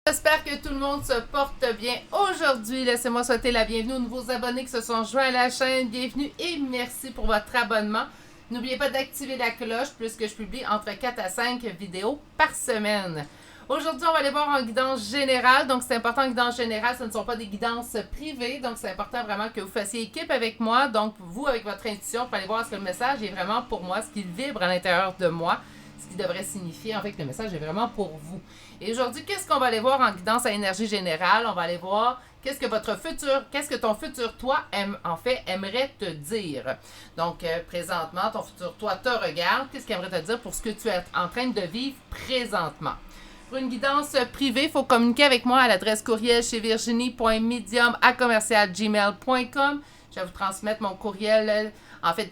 J'espère que tout le monde se porte bien aujourd'hui. Laissez-moi souhaiter la bienvenue aux nouveaux abonnés qui se sont joints à la chaîne. Bienvenue et merci pour votre abonnement. N'oubliez pas d'activer la cloche puisque je publie entre 4 à 5 vidéos par semaine. Aujourd'hui, on va aller voir en guidance générale. Donc, c'est important, en guidance générale, ce ne sont pas des guidances privées. Donc, c'est important vraiment que vous fassiez équipe avec moi. Donc, vous, avec votre intuition, pour aller voir ce que le message est vraiment pour moi, ce qu'il vibre à l'intérieur de moi, ce qui devrait signifier, en fait, que le message est vraiment pour vous. Et aujourd'hui, qu'est-ce qu'on va aller voir en guidance à énergie générale? On va aller voir qu'est-ce que ton futur toi aimerait te dire. Donc, présentement, ton futur toi te regarde. Qu'est-ce qu'il aimerait te dire pour ce que tu es en train de vivre présentement? Pour une guidance privée, il faut communiquer avec moi à l'adresse courriel chez virginie.medium@gmail.com. Je vais vous transmettre mon courriel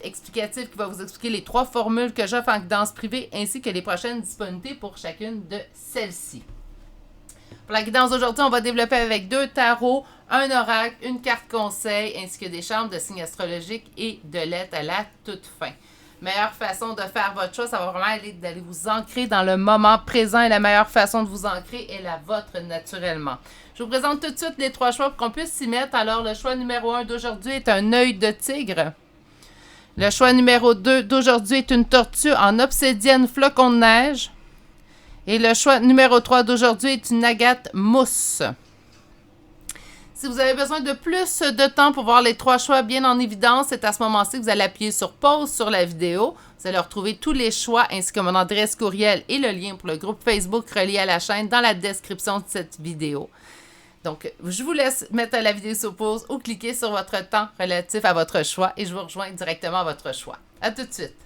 explicatif qui va vous expliquer les 3 formules que j'offre en guidance privée ainsi que les prochaines disponibilités pour chacune de celles-ci. Pour la guidance d'aujourd'hui, on va développer avec 2 tarots, un oracle, une carte conseil ainsi que des chambres de signes astrologiques et de lettres à la toute fin. Meilleure façon de faire votre choix, ça va vraiment aller d'aller vous ancrer dans le moment présent et la meilleure façon de vous ancrer est la vôtre naturellement. Je vous présente tout de suite les 3 choix pour qu'on puisse s'y mettre. Alors, le choix numéro 1 d'aujourd'hui est un œil de tigre. Le choix numéro 2 d'aujourd'hui est une tortue en obsidienne flocon de neige. Et le choix numéro 3 d'aujourd'hui est une agate mousse. Si vous avez besoin de plus de temps pour voir les 3 choix bien en évidence, c'est à ce moment-ci que vous allez appuyer sur pause sur la vidéo. Vous allez retrouver tous les choix ainsi que mon adresse courriel et le lien pour le groupe Facebook relié à la chaîne dans la description de cette vidéo. Donc, je vous laisse mettre la vidéo sur pause ou cliquer sur votre temps relatif à votre choix et je vous rejoins directement à votre choix. À tout de suite.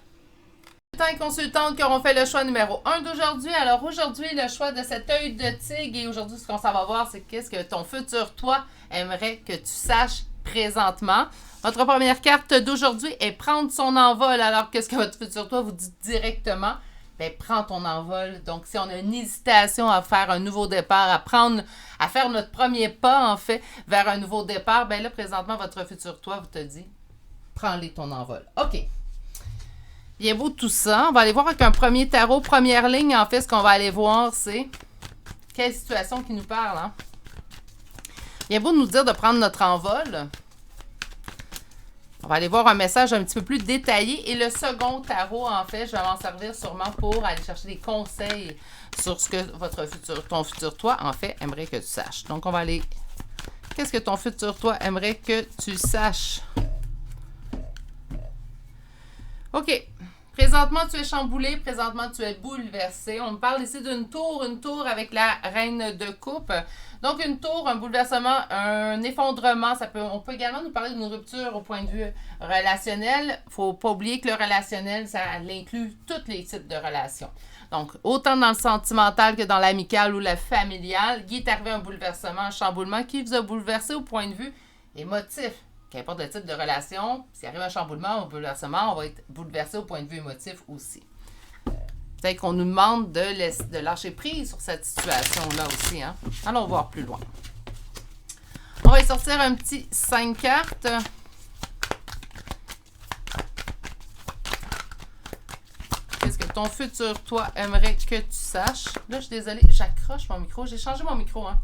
Consultants et consultantes qui auront fait le choix numéro 1 d'aujourd'hui. Alors aujourd'hui, le choix de cet œil de tigre et aujourd'hui, ce qu'on s'en va voir, c'est qu'est-ce que ton futur toi aimerait que tu saches présentement. Votre première carte d'aujourd'hui est prendre son envol. Alors, qu'est-ce que votre futur toi vous dit directement? Ben, prends ton envol. Donc, si on a une hésitation à faire un nouveau départ, à faire notre premier pas, en fait, vers un nouveau départ, ben là, présentement, votre futur toi vous te dit, prends-les ton envol. OK. Bien beau tout ça. On va aller voir avec un premier tarot. Première ligne, en fait, ce qu'on va aller voir, c'est quelle situation qui nous parle. Hein? Bien beau de nous dire de prendre notre envol. On va aller voir un message un petit peu plus détaillé. Et le second tarot, en fait, je vais m'en servir sûrement pour aller chercher des conseils sur ce que ton futur toi, en fait, aimerait que tu saches. Donc, on va aller... Qu'est-ce que ton futur toi aimerait que tu saches? OK. Présentement, tu es chamboulé. Présentement, tu es bouleversé. On me parle ici d'une tour, une tour avec la reine de coupe. Donc, une tour, un bouleversement, un effondrement. On peut également nous parler d'une rupture au point de vue relationnel. Il ne faut pas oublier que le relationnel, ça inclut tous les types de relations. Donc, autant dans le sentimental que dans l'amical ou le familial, il est arrivé un bouleversement, un chamboulement qui vous a bouleversé au point de vuvue émotif. Qu'importe le type de relation, s'il arrive un chamboulement ou un bouleversement, on va être bouleversé au point de vue émotif aussi. Peut-être qu'on nous demande de lâcher prise sur cette situation-là aussi. Hein? Allons voir plus loin. On va y sortir un petit 5 cartes. Qu'est-ce que ton futur toi aimerait que tu saches? Là, je suis désolée, j'accroche mon micro. J'ai changé mon micro, hein?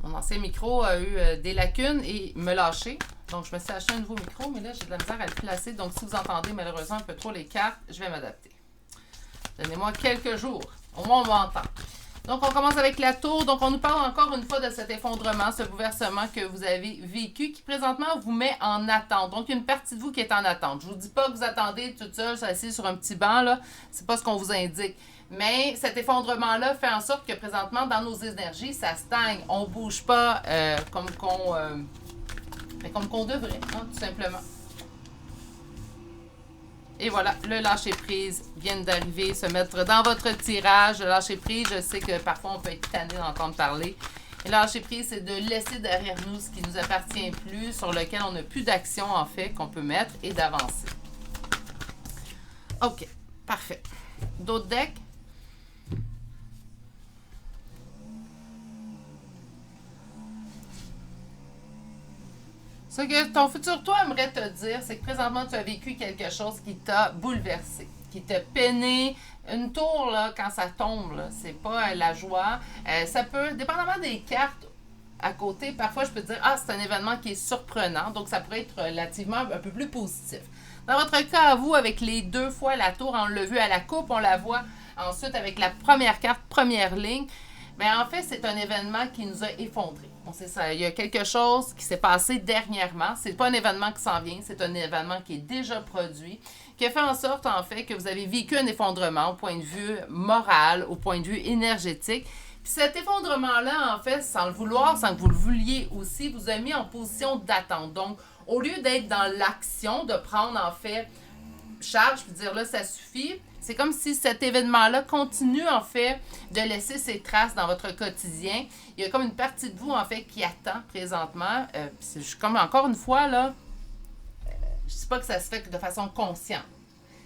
Mon ancien micro a eu des lacunes et me lâché. Donc, je me suis acheté un nouveau micro, mais là, j'ai de la misère à le placer. Donc, si vous entendez malheureusement un peu trop les cartes, je vais m'adapter. Donnez-moi quelques jours. Au moins, on m'entend. Donc, on commence avec la tour. Donc, on nous parle encore une fois de cet effondrement, ce bouleversement que vous avez vécu, qui présentement vous met en attente. Donc, une partie de vous qui est en attente. Je ne vous dis pas que vous attendez toute seule, assis sur un petit banc, là. C'est pas ce qu'on vous indique. Mais cet effondrement-là fait en sorte que présentement, dans nos énergies, ça stagne. On ne bouge pas comme qu'on devrait, hein, tout simplement. Et voilà, le lâcher-prise vient d'arriver, se mettre dans votre tirage. Le lâcher-prise, je sais que parfois on peut être tanné d'entendre parler. Le lâcher-prise, c'est de laisser derrière nous ce qui ne nous appartient plus, sur lequel on n'a plus d'action, en fait, qu'on peut mettre et d'avancer. OK, parfait. D'autres decks? Ce que ton futur toi aimerait te dire, c'est que présentement, tu as vécu quelque chose qui t'a bouleversé, qui te peinait. Une tour, là, quand ça tombe, c'est pas la joie. Ça peut, dépendamment des cartes à côté, parfois je peux dire, ah, c'est un événement qui est surprenant, donc ça pourrait être relativement un peu plus positif. Dans votre cas, à vous, avec les 2 fois la tour, on l'a vu à la coupe, on la voit ensuite avec la première carte, première ligne. Bien, en fait, c'est un événement qui nous a effondrés. On sait ça. Il y a quelque chose qui s'est passé dernièrement. C'est pas un événement qui s'en vient, c'est un événement qui est déjà produit, qui a fait en sorte, en fait, que vous avez vécu un effondrement au point de vue moral, au point de vue énergétique. Puis cet effondrement-là, en fait, sans le vouloir, sans que vous le vouliez aussi, vous a mis en position d'attente. Donc, au lieu d'être dans l'action, de prendre, en fait, charge, puis dire là, ça suffit, c'est comme si cet événement-là continue, en fait, de laisser ses traces dans votre quotidien. Il y a comme une partie de vous, en fait, qui attend présentement. Comme encore une fois, là, je ne dis pas que ça se fait de façon consciente.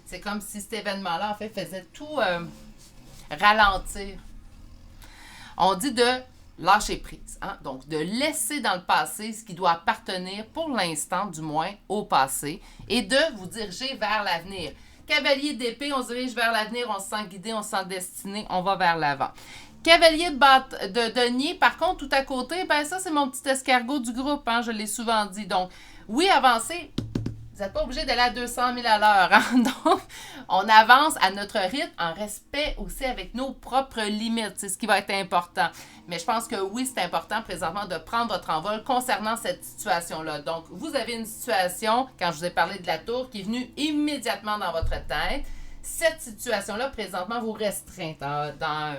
C'est comme si cet événement-là, en fait, faisait tout ralentir. On dit de lâcher prise. Hein? Donc, de laisser dans le passé ce qui doit appartenir, pour l'instant du moins, au passé, et de vous diriger vers l'avenir. Cavalier d'épée, on se dirige vers l'avenir, on se sent guidé, on se sent destiné, on va vers l'avant. Cavalier de denier, par contre, tout à côté, ben ça, c'est mon petit escargot du groupe, hein, je l'ai souvent dit. Donc, oui, avancer, vous n'êtes pas obligé d'aller à 200 000 à l'heure. Hein? Donc, on avance à notre rythme en respect aussi avec nos propres limites. C'est ce qui va être important. Mais je pense que oui, c'est important présentement de prendre votre envol concernant cette situation-là. Donc, vous avez une situation, quand je vous ai parlé de la tour, qui est venue immédiatement dans votre tête. Cette situation-là, présentement, vous restreint dans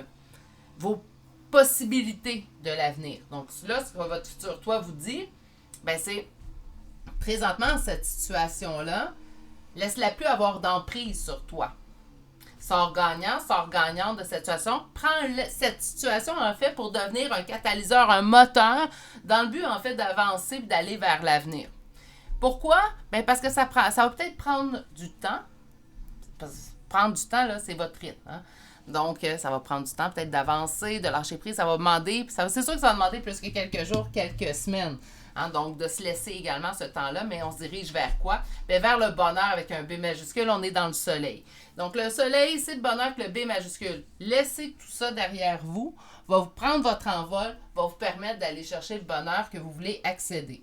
vos possibilités de l'avenir. Donc, là, ce que votre futur toi vous dit, ben c'est présentement, cette situation-là, laisse-la plus avoir d'emprise sur toi. Sors gagnant de cette situation. Prends cette situation, en fait, pour devenir un catalyseur, un moteur, dans le but, en fait, d'avancer et d'aller vers l'avenir. Pourquoi? Bien, parce que ça va peut-être prendre du temps. Prendre du temps, là, c'est votre rythme. Hein? Donc, ça va prendre du temps, peut-être d'avancer, de lâcher prise. Ça va demander, c'est sûr que ça va demander plus que quelques jours, quelques semaines. Hein, donc, de se laisser également ce temps-là, mais on se dirige vers quoi? Bien, vers le bonheur avec un B majuscule, on est dans le soleil. Donc, le soleil, c'est le bonheur avec le B majuscule. Laissez tout ça derrière vous, va vous prendre votre envol, va vous permettre d'aller chercher le bonheur que vous voulez accéder.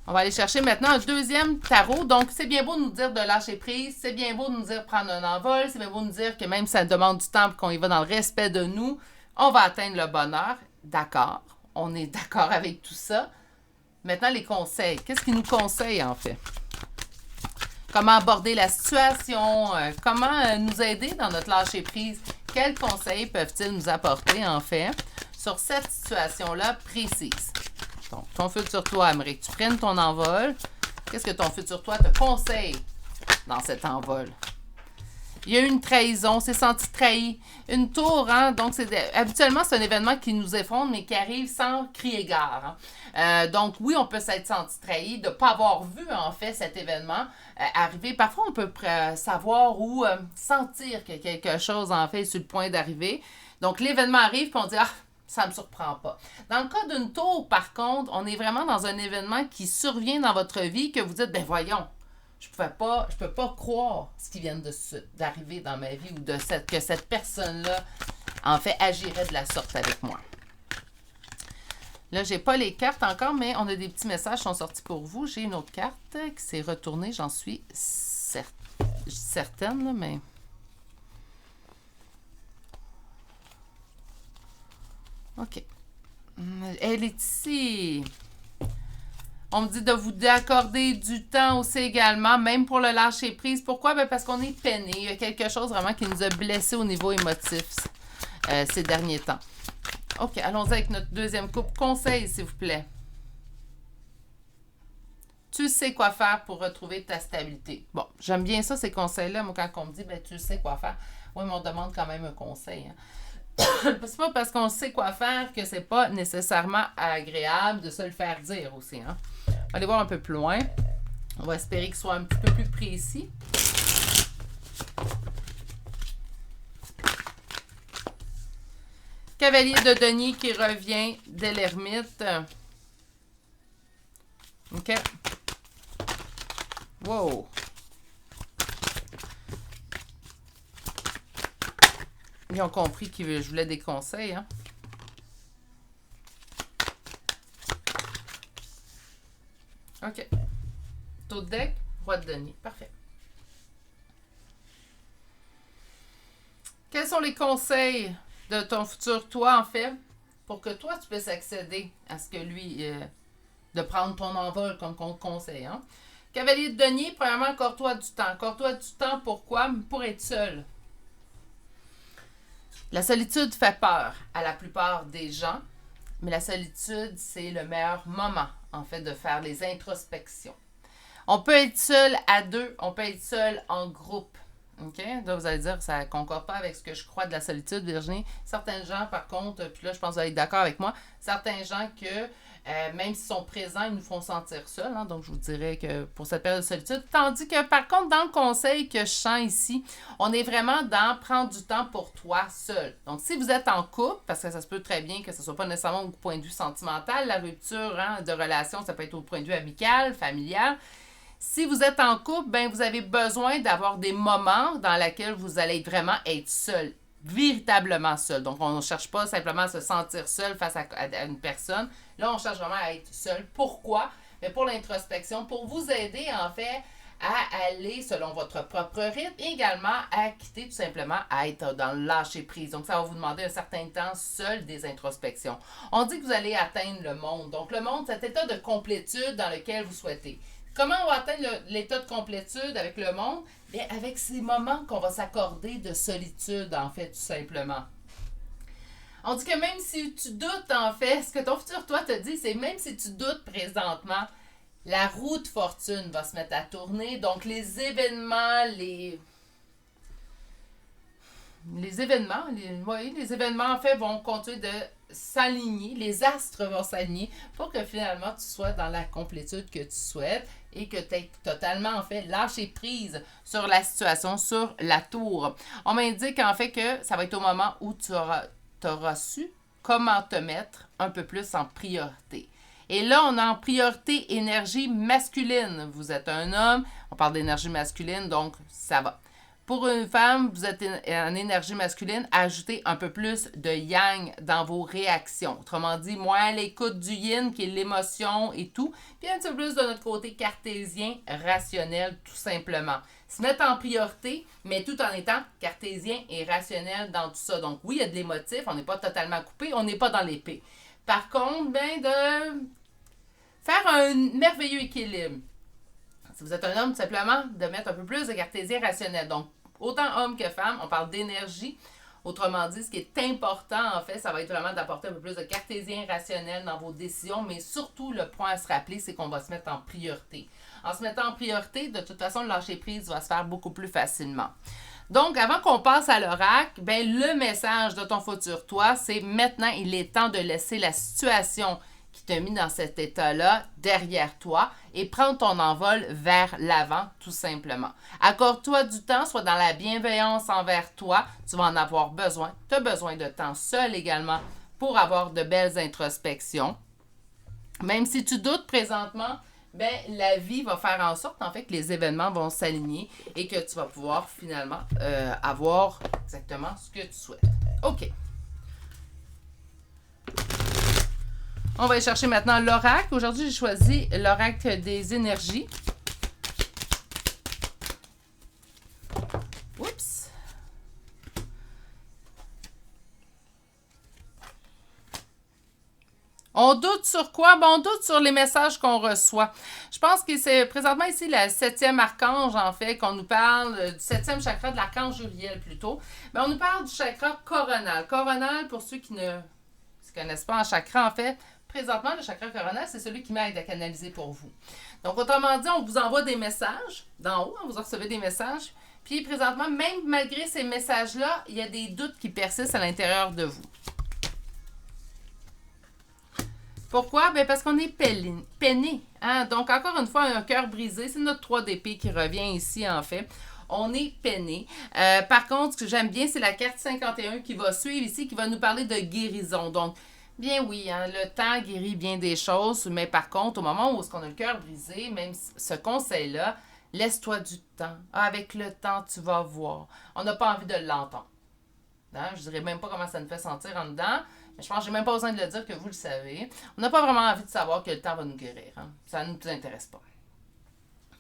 On va aller chercher maintenant un deuxième tarot. Donc, c'est bien beau de nous dire de lâcher prise, c'est bien beau de nous dire prendre un envol, c'est bien beau de nous dire que même si ça demande du temps pour qu'on y va dans le respect de nous, on va atteindre le bonheur. D'accord, on est d'accord avec tout ça. Maintenant, les conseils. Qu'est-ce qu'ils nous conseillent, en fait? Comment aborder la situation? Comment nous aider dans notre lâcher-prise? Quels conseils peuvent-ils nous apporter, en fait, sur cette situation-là précise? Donc, ton futur toi aimerait que tu prennes ton envol. Qu'est-ce que ton futur toi te conseille dans cet envol? Il y a eu une trahison, c'est senti trahi. Une tour, hein? Donc, habituellement, c'est un événement qui nous effondre, mais qui arrive sans crier gare. Hein? Donc, oui, on peut s'être senti trahi, de ne pas avoir vu, en fait, cet événement arriver. Parfois, on peut savoir ou sentir que quelque chose, en fait, est sur le point d'arriver. Donc, l'événement arrive, puis on dit, ah, ça ne me surprend pas. Dans le cas d'une tour, par contre, on est vraiment dans un événement qui survient dans votre vie, que vous dites, ben voyons, je peux pas croire ce qui vient d'arriver dans ma vie ou que cette personne-là, en fait, agirait de la sorte avec moi. Là, j'ai pas les cartes encore, mais on a des petits messages qui sont sortis pour vous. J'ai une autre carte qui s'est retournée, j'en suis certaine, là, mais... OK. Elle est ici. On me dit de vous accorder du temps aussi également, même pour le lâcher prise. Pourquoi? Bien parce qu'on est peiné. Il y a quelque chose vraiment qui nous a blessés au niveau émotif ces derniers temps. OK, allons-y avec notre deuxième coupe. Conseil, s'il vous plaît. Tu sais quoi faire pour retrouver ta stabilité. Bon, j'aime bien ça, ces conseils-là. Moi, quand on me dit, ben, tu sais quoi faire. Oui, mais on demande quand même un conseil. Hein. C'est pas parce qu'on sait quoi faire que c'est pas nécessairement agréable de se le faire dire aussi. Hein? On va aller voir un peu plus loin. On va espérer qu'il soit un petit peu plus précis. Cavalier de denier qui revient de l'ermite. OK. Wow. Ils ont compris que je voulais des conseils, hein. OK. Taux de deck, roi de denier. Parfait. Quels sont les conseils de ton futur toi, en fait, pour que toi, tu puisses accéder à ce que lui, de prendre ton envol comme qu'on te conseille, hein? Cavalier de denier, premièrement, accorde-toi du temps. Accorde-toi du temps, pourquoi? Pour être seul. La solitude fait peur à la plupart des gens, mais la solitude, c'est le meilleur moment, en fait, de faire les introspections. On peut être seul à deux, on peut être seul en groupe. OK? Là, vous allez dire, ça ne concorde pas avec ce que je crois de la solitude, Virginie. Certains gens, par contre, puis là, je pense que vous allez être d'accord avec moi, certains gens que, même s'ils sont présents, ils nous font sentir seuls. Hein, donc, je vous dirais que pour cette période de solitude. Tandis que, par contre, dans le conseil que je sens ici, on est vraiment dans prendre du temps pour toi seul. Donc, si vous êtes en couple, parce que ça se peut très bien que ce ne soit pas nécessairement au point de vue sentimental, la rupture de relation, ça peut être au point de vue amical, familial. Si vous êtes en couple, ben vous avez besoin d'avoir des moments dans lesquels vous allez vraiment être seul, véritablement seul. Donc, on ne cherche pas simplement à se sentir seul face à une personne. Là, on cherche vraiment à être seul. Pourquoi? Mais pour l'introspection, pour vous aider, en fait, à aller selon votre propre rythme et également à quitter tout simplement, à être dans le lâcher-prise. Donc, ça va vous demander un certain temps seul des introspections. On dit que vous allez atteindre le monde. Donc, le monde, cet état de complétude dans lequel vous souhaitez. Comment on va atteindre l'état de complétude avec le monde? Bien, avec ces moments qu'on va s'accorder de solitude, en fait, tout simplement. On dit que même si tu doutes, en fait, ce que ton futur toi te dit, c'est même si tu doutes présentement, la roue de fortune va se mettre à tourner. Donc, les événements, les événements, en fait, vont continuer de s'aligner. Les astres vont s'aligner pour que finalement, tu sois dans la complétude que tu souhaites et que tu aies totalement, en fait, lâché prise sur la situation, sur la tour. On m'indique, en fait, que ça va être au moment où tu auras su comment te mettre un peu plus en priorité. Et là, on a en priorité énergie masculine. Vous êtes un homme, on parle d'énergie masculine, donc ça va. Pour une femme, vous êtes en énergie masculine, ajoutez un peu plus de yang dans vos réactions. Autrement dit, moins l'écoute du yin, qui est l'émotion et tout, puis un petit peu plus de notre côté cartésien, rationnel, tout simplement. Se mettre en priorité, mais tout en étant cartésien et rationnel dans tout ça. Donc oui, il y a de l'émotif, on n'est pas totalement coupé, on n'est pas dans l'épée. Par contre, ben de faire un merveilleux équilibre. Si vous êtes un homme, tout simplement, de mettre un peu plus de cartésien rationnel. Donc, autant homme que femme, on parle d'énergie. Autrement dit, ce qui est important, en fait, ça va être vraiment d'apporter un peu plus de cartésien rationnel dans vos décisions, mais surtout, le point à se rappeler, c'est qu'on va se mettre en priorité. En se mettant en priorité, de toute façon, le lâcher-prise va se faire beaucoup plus facilement. Donc, avant qu'on passe à l'oracle, ben, le message de ton futur toi, c'est maintenant, il est temps de laisser la situation qui t'a mis dans cet état-là derrière toi et prendre ton envol vers l'avant, tout simplement. Accorde-toi du temps, sois dans la bienveillance envers toi. Tu vas en avoir besoin. Tu as besoin de temps seul également pour avoir de belles introspections. Même si tu doutes présentement, ben, la vie va faire en sorte, en fait, que les événements vont s'aligner et que tu vas pouvoir finalement avoir exactement ce que tu souhaites. OK. On va aller chercher maintenant l'oracle. Aujourd'hui, j'ai choisi l'oracle des énergies. Oups. On doute sur quoi? Bon, on doute sur les messages qu'on reçoit. Je pense que c'est présentement ici le 7e archange, en fait, qu'on nous parle du 7e chakra de l'archange Uriel plutôt. Mais on nous parle du chakra coronal. Coronal, pour ceux qui ne se connaissent pas en chakra, en fait, présentement, le chakra coronal, c'est celui qui m'aide à canaliser pour vous. Donc, autrement dit, on vous envoie des messages d'en haut, vous recevez des messages. Puis, présentement, même malgré ces messages-là, il y a des doutes qui persistent à l'intérieur de vous. Pourquoi? Bien, parce qu'on est peiné. Hein? Donc, encore une fois, un cœur brisé. C'est notre 3 d'épée qui revient ici, en fait. On est peiné. Par contre, ce que j'aime bien, c'est la carte 51 qui va suivre ici, qui va nous parler de guérison. Donc, bien oui, hein, le temps guérit bien des choses, mais par contre, au moment où on a le cœur brisé, même ce conseil-là, laisse-toi du temps. Avec le temps, tu vas voir. On n'a pas envie de l'entendre. Hein? Je dirais même pas comment ça nous fait sentir en dedans. Mais je pense que j'ai même pas besoin de le dire que vous le savez. On n'a pas vraiment envie de savoir que le temps va nous guérir. Hein? Ça ne nous intéresse pas.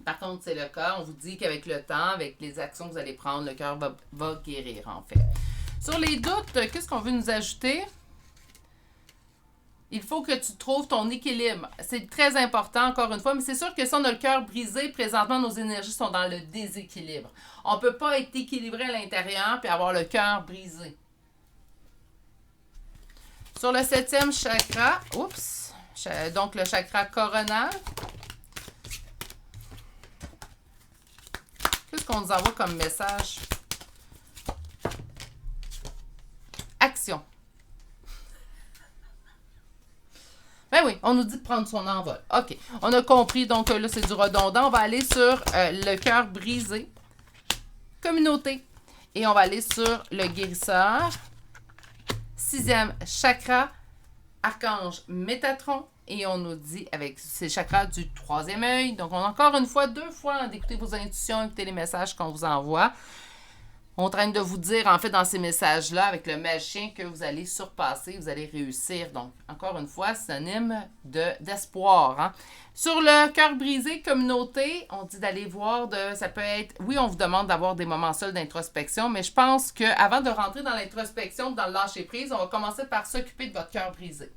Par contre, c'est le cas. On vous dit qu'avec le temps, avec les actions que vous allez prendre, le cœur va guérir, en fait. Sur les doutes, qu'est-ce qu'on veut nous ajouter? Il faut que tu trouves ton équilibre. C'est très important, encore une fois, mais c'est sûr que si on a le cœur brisé, présentement, nos énergies sont dans le déséquilibre. On ne peut pas être équilibré à l'intérieur puis avoir le cœur brisé. Sur le 7e chakra, donc le chakra coronal, qu'est-ce qu'on nous envoie comme message? Action. Ben oui, on nous dit de prendre son envol. OK, on a compris, donc là, c'est du redondant. On va aller sur le cœur brisé, communauté, et on va aller sur le guérisseur, 6e chakra, archange Métatron, et on nous dit avec ces chakras du 3e œil. Donc, on a encore une fois, 2 fois d'écouter vos intuitions, écouter les messages qu'on vous envoie. On train de vous dire, en fait, dans ces messages-là, avec le magicien, que vous allez surpasser, vous allez réussir. Donc, encore une fois, synonyme d'espoir. Hein? Sur le cœur brisé, communauté, on dit d'aller voir, ça peut être, oui, on vous demande d'avoir des moments seuls d'introspection, mais je pense qu'avant de rentrer dans l'introspection, dans le lâcher-prise, on va commencer par s'occuper de votre cœur brisé.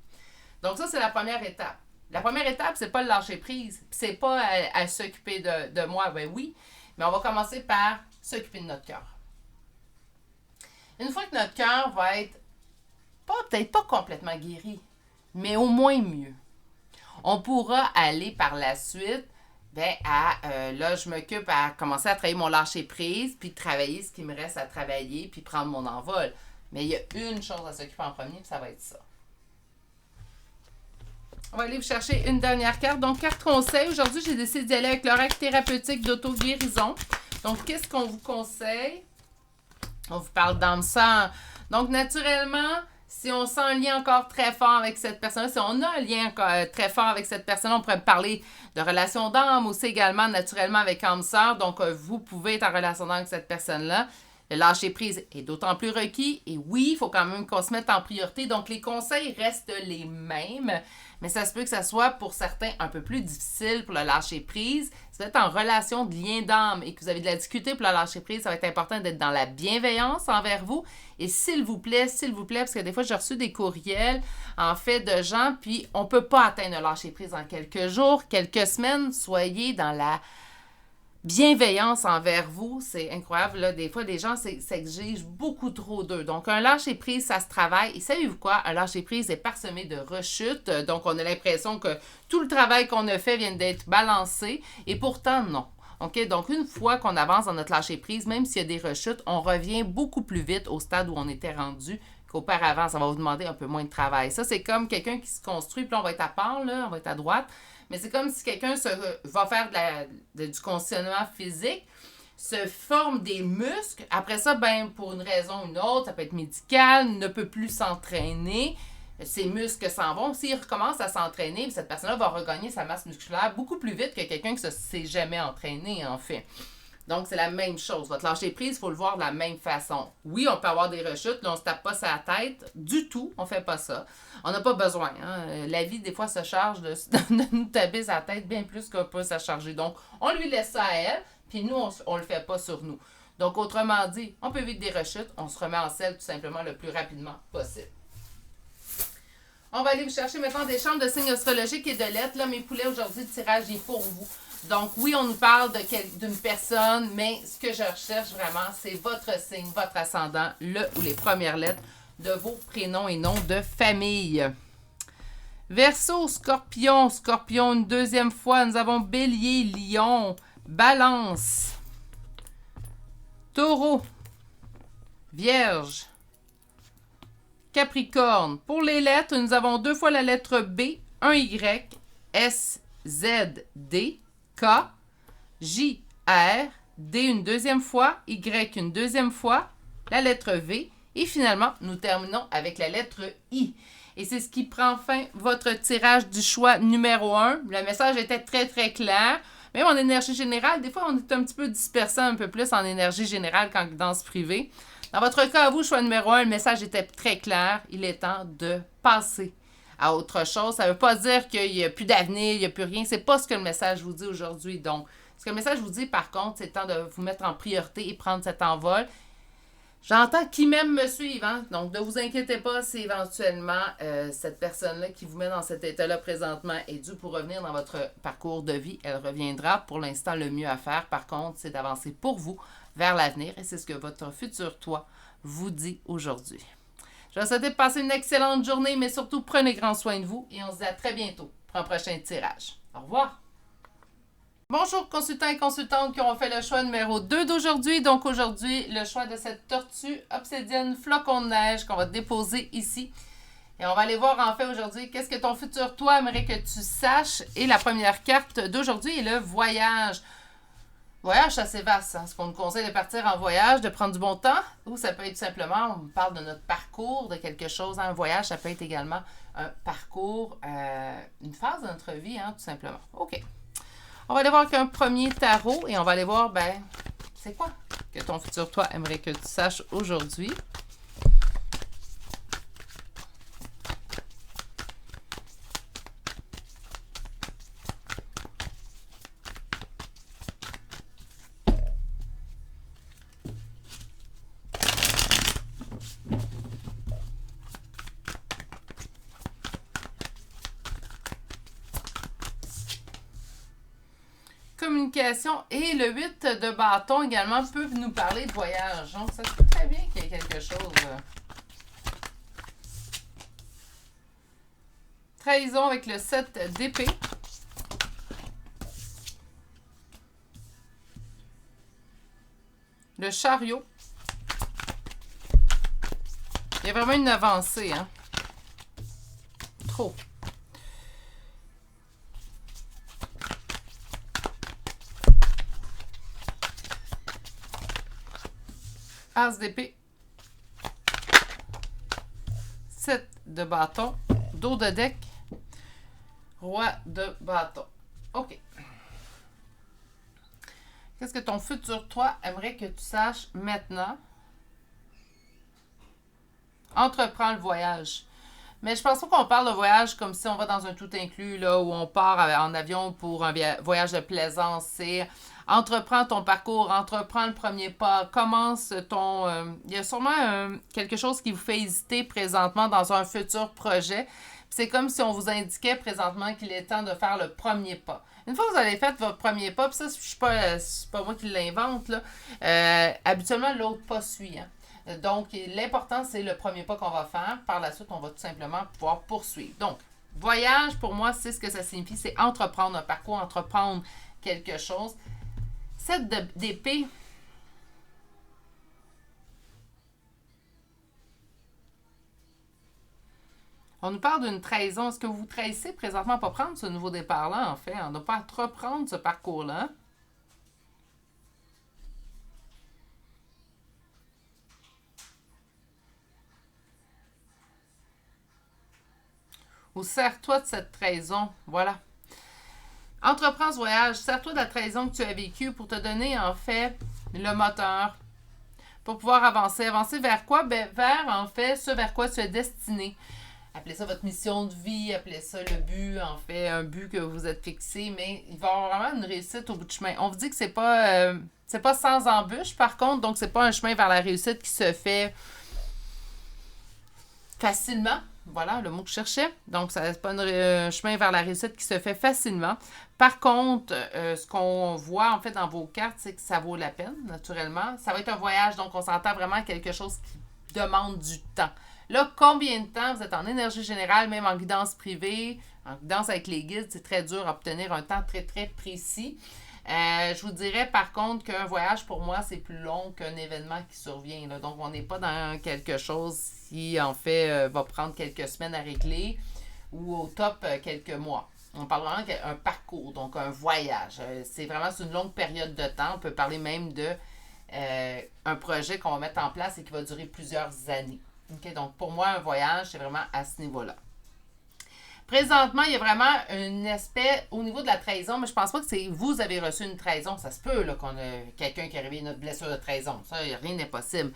Donc, ça, c'est la première étape. La première étape, c'est pas le lâcher-prise, c'est pas à s'occuper de moi, ben oui, mais on va commencer par s'occuper de notre cœur. Une fois que notre cœur va être peut-être pas complètement guéri, mais au moins mieux, on pourra aller par la suite là, je m'occupe à commencer à travailler mon lâcher-prise, puis travailler ce qui me reste à travailler, puis prendre mon envol. Mais il y a une chose à s'occuper en premier, puis ça va être ça. On va aller vous chercher une dernière carte. Donc, carte conseil. Aujourd'hui, j'ai décidé d'y aller avec l'oracle thérapeutique d'auto-guérison. Donc, qu'est-ce qu'on vous conseille? On vous parle d'âme sœur. Donc, naturellement, si on sent un lien encore très fort avec cette personne, si on a un lien très fort avec cette personne, on pourrait parler de relation d'âme aussi également, naturellement, avec âme sœur. Donc, vous pouvez être en relation d'âme avec cette personne-là. Le lâcher-prise est d'autant plus requis. Et oui, il faut quand même qu'on se mette en priorité. Donc, les conseils restent les mêmes. Mais ça se peut que ça soit pour certains un peu plus difficile pour le lâcher-prise. Si vous êtes en relation de lien d'âme et que vous avez de la difficulté pour le lâcher-prise, ça va être important d'être dans la bienveillance envers vous. Et s'il vous plaît, parce que des fois, j'ai reçu des courriels, en fait, de gens, puis on ne peut pas atteindre le lâcher-prise en quelques jours, quelques semaines. Soyez dans la bienveillance envers vous, c'est incroyable. Là, des fois, les gens s'exigent beaucoup trop d'eux. Donc, un lâcher-prise, ça se travaille. Et savez-vous quoi? Un lâcher-prise est parsemé de rechutes. Donc, on a l'impression que tout le travail qu'on a fait vient d'être balancé. Et pourtant, non. OK? Donc, une fois qu'on avance dans notre lâcher-prise, même s'il y a des rechutes, on revient beaucoup plus vite au stade où on était rendu qu'auparavant. Ça va vous demander un peu moins de travail. Ça, c'est comme quelqu'un qui se construit, puis là, on va être à part, là, on va être à droite. Mais c'est comme si quelqu'un va faire du conditionnement physique, se forme des muscles. Après ça, pour une raison ou une autre, ça peut être médical, ne peut plus s'entraîner. Ses muscles s'en vont. S'il recommence à s'entraîner, cette personne-là va regagner sa masse musculaire beaucoup plus vite que quelqu'un qui ne s'est jamais entraîné, en fait. Donc, c'est la même chose. Votre lâcher-prise, il faut le voir de la même façon. Oui, on peut avoir des rechutes. Là, on ne se tape pas sa tête du tout. On ne fait pas ça. On n'a pas besoin. Hein? La vie, des fois, se charge de nous taper sa tête bien plus qu'on peut se charger. Donc, on lui laisse ça à elle, puis nous, on ne le fait pas sur nous. Donc, autrement dit, on peut vivre des rechutes. On se remet en selle tout simplement le plus rapidement possible. On va aller vous chercher maintenant des chambres de signes astrologiques et de lettres. Là, mes poulets, aujourd'hui, le tirage est pour vous. Donc, oui, on nous parle d'une personne, mais ce que je recherche vraiment, c'est votre signe, votre ascendant, le ou les premières lettres de vos prénoms et noms de famille. Verseau, Scorpion, une deuxième fois. Nous avons Bélier, Lion, Balance, Taureau, Vierge, Capricorne. Pour les lettres, nous avons 2 fois la lettre B, un Y, S, Z, D, K, J, R, D une deuxième fois, Y une deuxième fois, la lettre V, et finalement, nous terminons avec la lettre I. Et c'est ce qui prend fin votre tirage du choix numéro 1. Le message était très, très clair. Même en énergie générale, des fois, on est un petit peu dispersé un peu plus en énergie générale qu'en guidance privée. Dans votre cas, à vous, choix numéro 1, le message était très clair. Il est temps de passer à autre chose. Ça ne veut pas dire qu'il n'y a plus d'avenir, il n'y a plus rien. C'est pas ce que le message vous dit aujourd'hui. Donc, ce que le message vous dit, par contre, c'est le temps de vous mettre en priorité et prendre cet envol. J'entends qui même me suivent, hein? Donc ne vous inquiétez pas si éventuellement cette personne-là qui vous met dans cet état-là présentement est due pour revenir dans votre parcours de vie. Elle reviendra. Pour l'instant, le mieux à faire, par contre, c'est d'avancer pour vous vers l'avenir et c'est ce que votre futur toi vous dit aujourd'hui. Je vous souhaite de passer une excellente journée, mais surtout prenez grand soin de vous et on se dit à très bientôt pour un prochain tirage. Au revoir! Bonjour consultants et consultantes qui ont fait le choix numéro 2 d'aujourd'hui. Donc aujourd'hui, le choix de cette tortue obsidienne flocon de neige qu'on va déposer ici. Et on va aller voir en fait aujourd'hui qu'est-ce que ton futur toi aimerait que tu saches. Et la première carte d'aujourd'hui est le voyage. Voyage, c'est assez vaste. Hein? Ce qu'on nous conseille de partir en voyage, de prendre du bon temps, ou ça peut être simplement, on parle de notre parcours, de quelque chose. Hein? Un voyage, ça peut être également un parcours, une phase de notre vie, hein, tout simplement. OK. On va aller voir qu'un premier tarot et on va aller voir, ben, c'est quoi que ton futur toi aimerait que tu saches aujourd'hui. Communication et le 8 de bâton également peuvent nous parler de voyage. Donc, ça se peut très bien qu'il y ait quelque chose. Trahison avec le 7 d'épée. Le chariot. Il y a vraiment une avancée, hein? Trop. As d'épée. 7 de bâton. Dos de deck. Roi de bâton. OK. Qu'est-ce que ton futur toi aimerait que tu saches maintenant? Entreprends le voyage. Mais je pense pas qu'on parle de voyage comme si on va dans un tout inclus, là, où on part en avion pour un voyage de plaisance. C'est entreprends ton parcours, entreprends le premier pas, commence ton... il y a sûrement quelque chose qui vous fait hésiter présentement dans un futur projet. C'est comme si on vous indiquait présentement qu'il est temps de faire le premier pas. Une fois que vous avez fait votre premier pas, puis ça, c'est pas moi qui l'invente, là, habituellement, l'autre pas suit. Hein? Donc, l'important, c'est le premier pas qu'on va faire. Par la suite, on va tout simplement pouvoir poursuivre. Donc, voyage, pour moi, c'est ce que ça signifie. C'est entreprendre un parcours, entreprendre quelque chose. 7 d'épée. On nous parle d'une trahison. Est-ce que vous trahissez présentement pas prendre ce nouveau départ-là, en fait? On ne doit pas reprendre ce parcours-là. Ou sers-toi de cette trahison. Voilà. Entreprends ce voyage. Sers-toi de la trahison que tu as vécue pour te donner, en fait, le moteur. Pour pouvoir avancer. Avancer vers quoi? Ben, vers, en fait, ce vers quoi tu es destiné. Appelez ça votre mission de vie, appelez ça le but, en fait, un but que vous êtes fixé, mais il va y avoir vraiment une réussite au bout du chemin. On vous dit que c'est pas sans embûche, par contre, donc c'est pas un chemin vers la réussite qui se fait facilement. Voilà le mot que je cherchais. Donc, ça n'est pas un chemin vers la réussite qui se fait facilement. Par contre, ce qu'on voit en fait dans vos cartes, c'est que ça vaut la peine, naturellement. Ça va être un voyage, donc on s'entend vraiment à quelque chose qui demande du temps. Là, combien de temps vous êtes en énergie générale, même en guidance privée, en guidance avec les guides, c'est très dur à obtenir un temps très, très précis. Je vous dirais par contre qu'un voyage pour moi c'est plus long qu'un événement qui survient. Là. Donc on n'est pas dans quelque chose qui en fait va prendre quelques semaines à régler ou au top quelques mois. On parle vraiment d'un parcours, donc un voyage. C'est vraiment une longue période de temps. On peut parler même de un projet qu'on va mettre en place et qui va durer plusieurs années. Okay? Donc pour moi un voyage c'est vraiment à ce niveau-là. Présentement, il y a vraiment un aspect au niveau de la trahison, mais je pense pas que c'est vous avez reçu une trahison. Ça se peut là, qu'on a quelqu'un qui a réveillé notre blessure de trahison. Ça, rien n'est possible.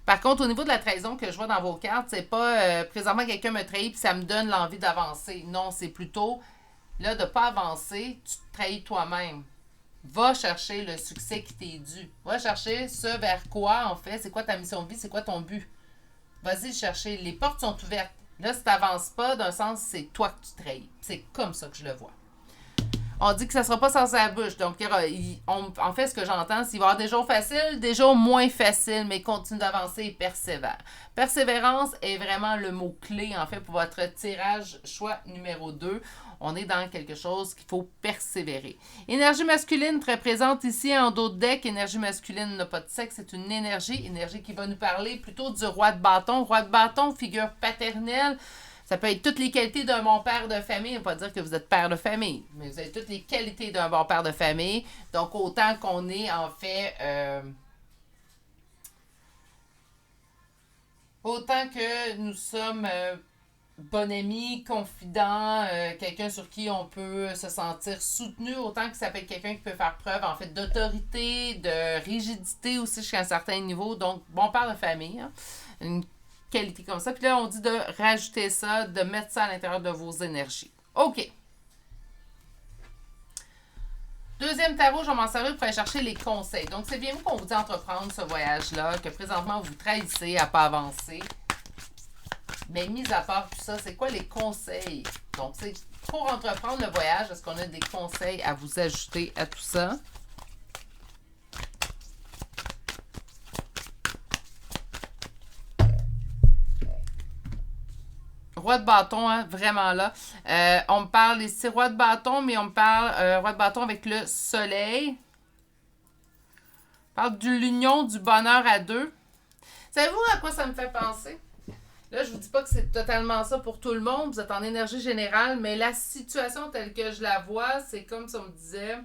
Par contre, au niveau de la trahison que je vois dans vos cartes, c'est pas présentement quelqu'un me trahit puis ça me donne l'envie d'avancer. Non, c'est plutôt là de pas avancer, tu te trahis toi-même. Va chercher le succès qui t'est dû. Va chercher ce vers quoi, en fait, c'est quoi ta mission de vie, c'est quoi ton but. Vas-y chercher. Les portes sont ouvertes. Là, si tu n'avances pas, d'un sens, c'est toi que tu trahis. C'est comme ça que je le vois. On dit que ça ne sera pas sans sa bouche. Donc, en fait, ce que j'entends, c'est qu'il va y avoir des jours faciles, des jours moins faciles, mais continue d'avancer et persévère. Persévérance est vraiment le mot-clé, en fait, pour votre tirage choix numéro 2. On est dans quelque chose qu'il faut persévérer. Énergie masculine très présente ici en dos de deck. Énergie masculine n'a pas de sexe, c'est une énergie qui va nous parler plutôt du roi de bâton. Roi de bâton, figure paternelle. Ça peut être toutes les qualités d'un bon père de famille. On ne va pas dire que vous êtes père de famille, mais vous avez toutes les qualités d'un bon père de famille. Donc, autant qu'on est, en fait, autant que nous sommes bon ami, confident, quelqu'un sur qui on peut se sentir soutenu, autant que ça peut être quelqu'un qui peut faire preuve, en fait, d'autorité, de rigidité aussi jusqu'à un certain niveau. Donc, bon père de famille, hein, une qualité comme ça. Puis là, on dit de rajouter ça, de mettre ça à l'intérieur de vos énergies. OK. Deuxième tarot, je vais m'en servir pour aller chercher les conseils. Donc, c'est bien vous qu'on vous dit entreprendre ce voyage-là, que présentement, vous trahissez à ne pas avancer. Mais mis à part tout ça, c'est quoi les conseils? Donc, c'est pour entreprendre le voyage, est-ce qu'on a des conseils à vous ajouter à tout ça? Roi de bâton, hein, vraiment là. On me parle ici roi de bâton, mais on me parle roi de bâton avec le soleil. On parle de l'union du bonheur à deux. Savez-vous à quoi ça me fait penser? Là, je vous dis pas que c'est totalement ça pour tout le monde. Vous êtes en énergie générale, mais la situation telle que je la vois, c'est comme si on me disait...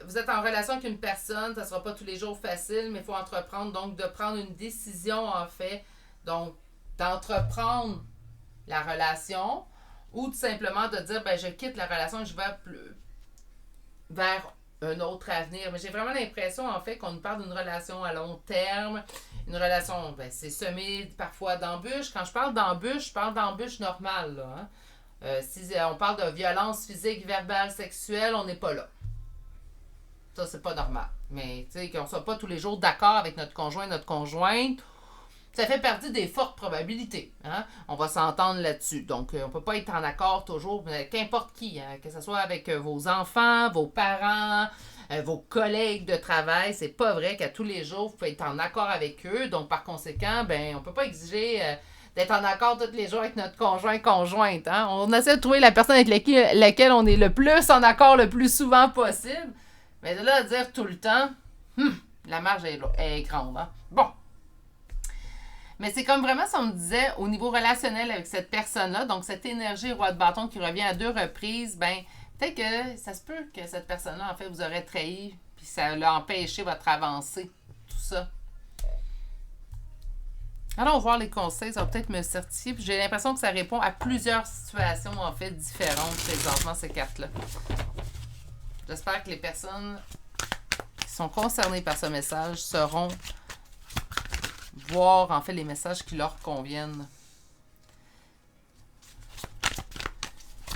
vous êtes en relation avec une personne, ça ne sera pas tous les jours facile, mais il faut entreprendre, donc de prendre une décision en fait, donc d'entreprendre la relation ou tout simplement de dire ben je quitte la relation et je vais vers un autre avenir. Mais j'ai vraiment l'impression en fait qu'on nous parle d'une relation à long terme, une relation, ben, c'est semé parfois d'embûches. Quand je parle d'embûches, je parle d'embûches normales. Là, hein. Si on parle de violence physique, verbale, sexuelle, on n'est pas là. Ça, c'est pas normal. Mais, tu sais, qu'on soit pas tous les jours d'accord avec notre conjoint, notre conjointe, ça fait partie des fortes probabilités. Hein? On va s'entendre là-dessus. Donc, on peut pas être en accord toujours, qu'importe qui, hein? Que ce soit avec vos enfants, vos parents, vos collègues de travail. C'est pas vrai qu'à tous les jours, vous pouvez être en accord avec eux. Donc, par conséquent, ben, on peut pas exiger... d'être en accord tous les jours avec notre conjointe. Hein? On essaie de trouver la personne avec laquelle on est le plus en accord le plus souvent possible. Mais de là à dire tout le temps, la marge est grande. Hein? Bon. Mais c'est comme vraiment si on me disait, au niveau relationnel avec cette personne-là, donc cette énergie roi de bâton qui revient à 2 reprises, ben peut-être que ça se peut que cette personne-là, en fait, vous aurait trahi, puis ça l'a empêché votre avancée. Tout ça. Allons voir les conseils, ça va peut-être me certifier. Puis j'ai l'impression que ça répond à plusieurs situations, en fait, différentes présentement, ces cartes-là. J'espère que les personnes qui sont concernées par ce message sauront voir, en fait, les messages qui leur conviennent.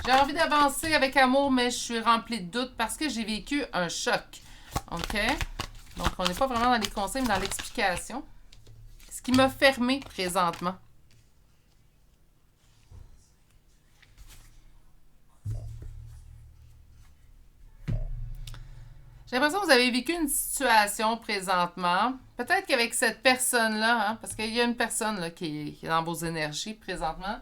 J'ai envie d'avancer avec amour, mais je suis remplie de doutes parce que j'ai vécu un choc. OK? Donc, on n'est pas vraiment dans les conseils, mais dans l'explication. Ce qui m'a fermé présentement. J'ai l'impression que vous avez vécu une situation présentement. Peut-être qu'avec cette personne-là, hein, parce qu'il y a une personne là, qui est dans vos énergies présentement,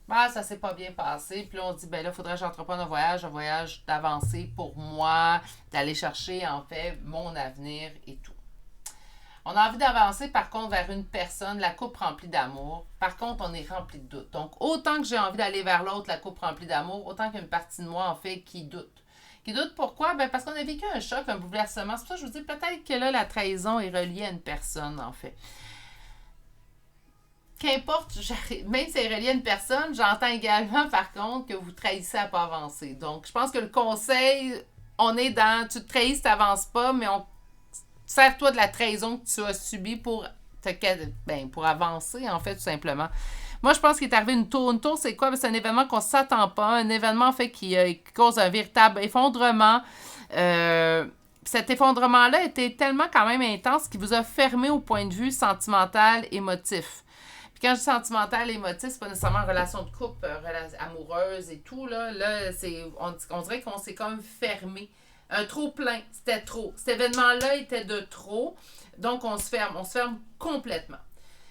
ben, ça s'est pas bien passé. Puis là, on dit, ben là, il faudrait que j'entreprenne un voyage d'avancer pour moi, d'aller chercher, en fait, mon avenir et tout. On a envie d'avancer, par contre, vers une personne, la coupe remplie d'amour. Par contre, on est rempli de doutes. Donc, autant que j'ai envie d'aller vers l'autre, la coupe remplie d'amour, autant qu'il y a une partie de moi, en fait, qui doute. Qui doute pourquoi? Ben parce qu'on a vécu un choc, un bouleversement. C'est pour ça que je vous dis peut-être que là, la trahison est reliée à une personne, en fait. qu'importe, même si elle est reliée à une personne, j'entends également, par contre, que vous trahissez à pas avancer. Donc, je pense que le conseil, on est dans, tu te trahis si tu n'avances pas, mais sers-toi de la trahison que tu as subie pour pour avancer, en fait, tout simplement. Moi, je pense qu'il est arrivé une tour. Une tour, c'est quoi? C'est un événement qu'on ne s'attend pas. Un événement, en fait, qui cause un véritable effondrement. Cet effondrement-là était tellement quand même intense qu'il vous a fermé au point de vue sentimental, émotif. Puis quand je dis sentimental, émotif, c'est pas nécessairement une relation de couple, amoureuse et tout. Là on dirait qu'on s'est comme fermé. Un trop plein, c'était trop. Cet événement-là était de trop. Donc, on se ferme complètement.